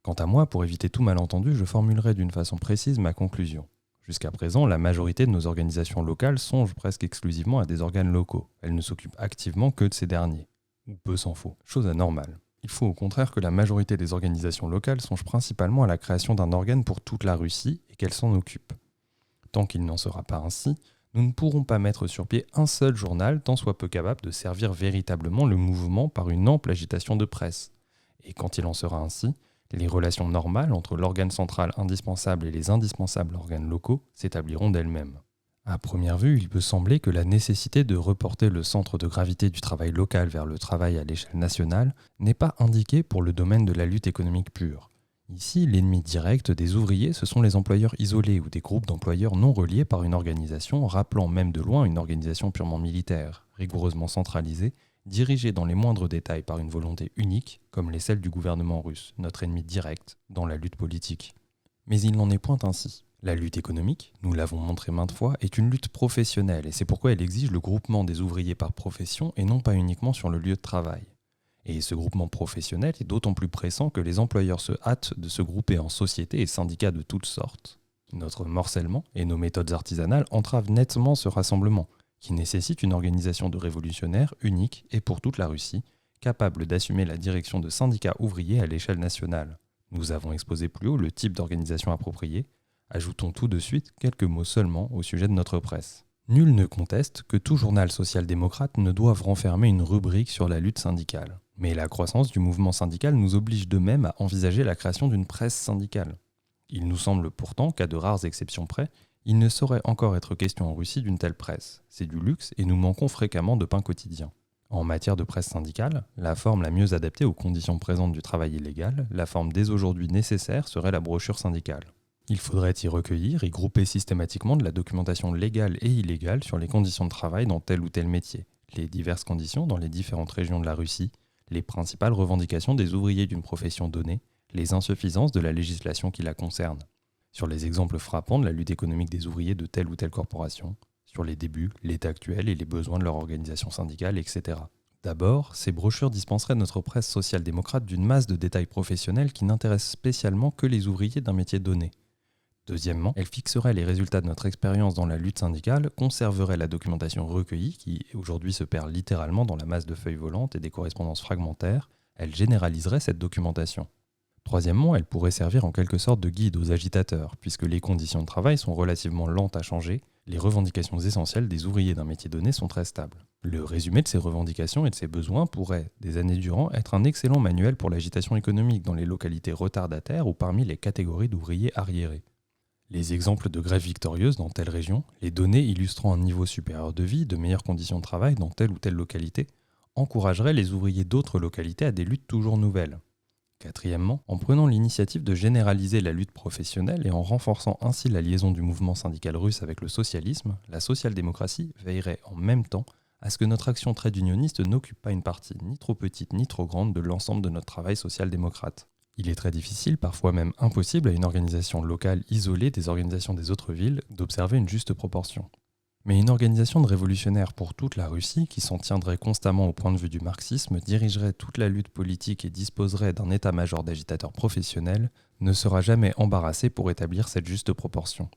Quant à moi, pour éviter tout malentendu, je formulerai d'une façon précise ma conclusion. Jusqu'à présent, la majorité de nos organisations locales songent presque exclusivement à des organes locaux. Elles ne s'occupent activement que de ces derniers. Ou peu s'en faut. Chose anormale. Il faut au contraire que la majorité des organisations locales songent principalement à la création d'un organe pour toute la Russie et qu'elles s'en occupent. Tant qu'il n'en sera pas ainsi, nous ne pourrons pas mettre sur pied un seul journal tant soit peu capable de servir véritablement le mouvement par une ample agitation de presse. Et quand il en sera ainsi, les relations normales entre l'organe central indispensable et les indispensables organes locaux s'établiront d'elles-mêmes. À première vue, il peut sembler que la nécessité de reporter le centre de gravité du travail local vers le travail à l'échelle nationale n'est pas indiquée pour le domaine de la lutte économique pure. Ici, l'ennemi direct des ouvriers, ce sont les employeurs isolés ou des groupes d'employeurs non reliés par une organisation, rappelant même de loin une organisation purement militaire, rigoureusement centralisée, dirigée dans les moindres détails par une volonté unique, comme les celles du gouvernement russe, notre ennemi direct dans la lutte politique. Mais il n'en est point ainsi. La lutte économique, nous l'avons montré maintes fois, est une lutte professionnelle et c'est pourquoi elle exige le groupement des ouvriers par profession et non pas uniquement sur le lieu de travail. Et ce groupement professionnel est d'autant plus pressant que les employeurs se hâtent de se grouper en sociétés et syndicats de toutes sortes. Notre morcellement et nos méthodes artisanales entravent nettement ce rassemblement, qui nécessite une organisation de révolutionnaires unique et pour toute la Russie, capable d'assumer la direction de syndicats ouvriers à l'échelle nationale. Nous avons exposé plus haut le type d'organisation appropriée. Ajoutons tout de suite quelques mots seulement au sujet de notre presse. Nul ne conteste que tout journal social-démocrate ne doive renfermer une rubrique sur la lutte syndicale. Mais la croissance du mouvement syndical nous oblige de même à envisager la création d'une presse syndicale. Il nous semble pourtant qu'à de rares exceptions près, il ne saurait encore être question en Russie d'une telle presse. C'est du luxe et nous manquons fréquemment de pain quotidien. En matière de presse syndicale, la forme la mieux adaptée aux conditions présentes du travail illégal, la forme dès aujourd'hui nécessaire serait la brochure syndicale. Il faudrait y recueillir et grouper systématiquement de la documentation légale et illégale sur les conditions de travail dans tel ou tel métier, les diverses conditions dans les différentes régions de la Russie, les principales revendications des ouvriers d'une profession donnée, les insuffisances de la législation qui la concerne. Sur les exemples frappants de la lutte économique des ouvriers de telle ou telle corporation, sur les débuts, l'état actuel et les besoins de leur organisation syndicale, etc. D'abord, ces brochures dispenseraient notre presse social-démocrate d'une masse de détails professionnels qui n'intéressent spécialement que les ouvriers d'un métier donné. Deuxièmement, elles fixeraient les résultats de notre expérience dans la lutte syndicale, conserveraient la documentation recueillie qui aujourd'hui se perd littéralement dans la masse de feuilles volantes et des correspondances fragmentaires, elles généraliseraient cette documentation. Troisièmement, elle pourrait servir en quelque sorte de guide aux agitateurs, puisque les conditions de travail sont relativement lentes à changer, les revendications essentielles des ouvriers d'un métier donné sont très stables. Le résumé de ces revendications et de ces besoins pourrait, des années durant, être un excellent manuel pour l'agitation économique dans les localités retardataires ou parmi les catégories d'ouvriers arriérés. Les exemples de grèves victorieuses dans telle région, les données illustrant un niveau supérieur de vie, de meilleures conditions de travail dans telle ou telle localité, encourageraient les ouvriers d'autres localités à des luttes toujours nouvelles. Quatrièmement, en prenant l'initiative de généraliser la lutte professionnelle et en renforçant ainsi la liaison du mouvement syndical russe avec le socialisme, la social-démocratie veillerait en même temps à ce que notre action trade unioniste n'occupe pas une partie ni trop petite ni trop grande de l'ensemble de notre travail social-démocrate. Il est très difficile, parfois même impossible à une organisation locale isolée des organisations des autres villes, d'observer une juste proportion. Mais une organisation de révolutionnaires pour toute la Russie, qui s'en tiendrait constamment au point de vue du marxisme, dirigerait toute la lutte politique et disposerait d'un état-major d'agitateurs professionnels, ne sera jamais embarrassée pour établir cette juste proportion.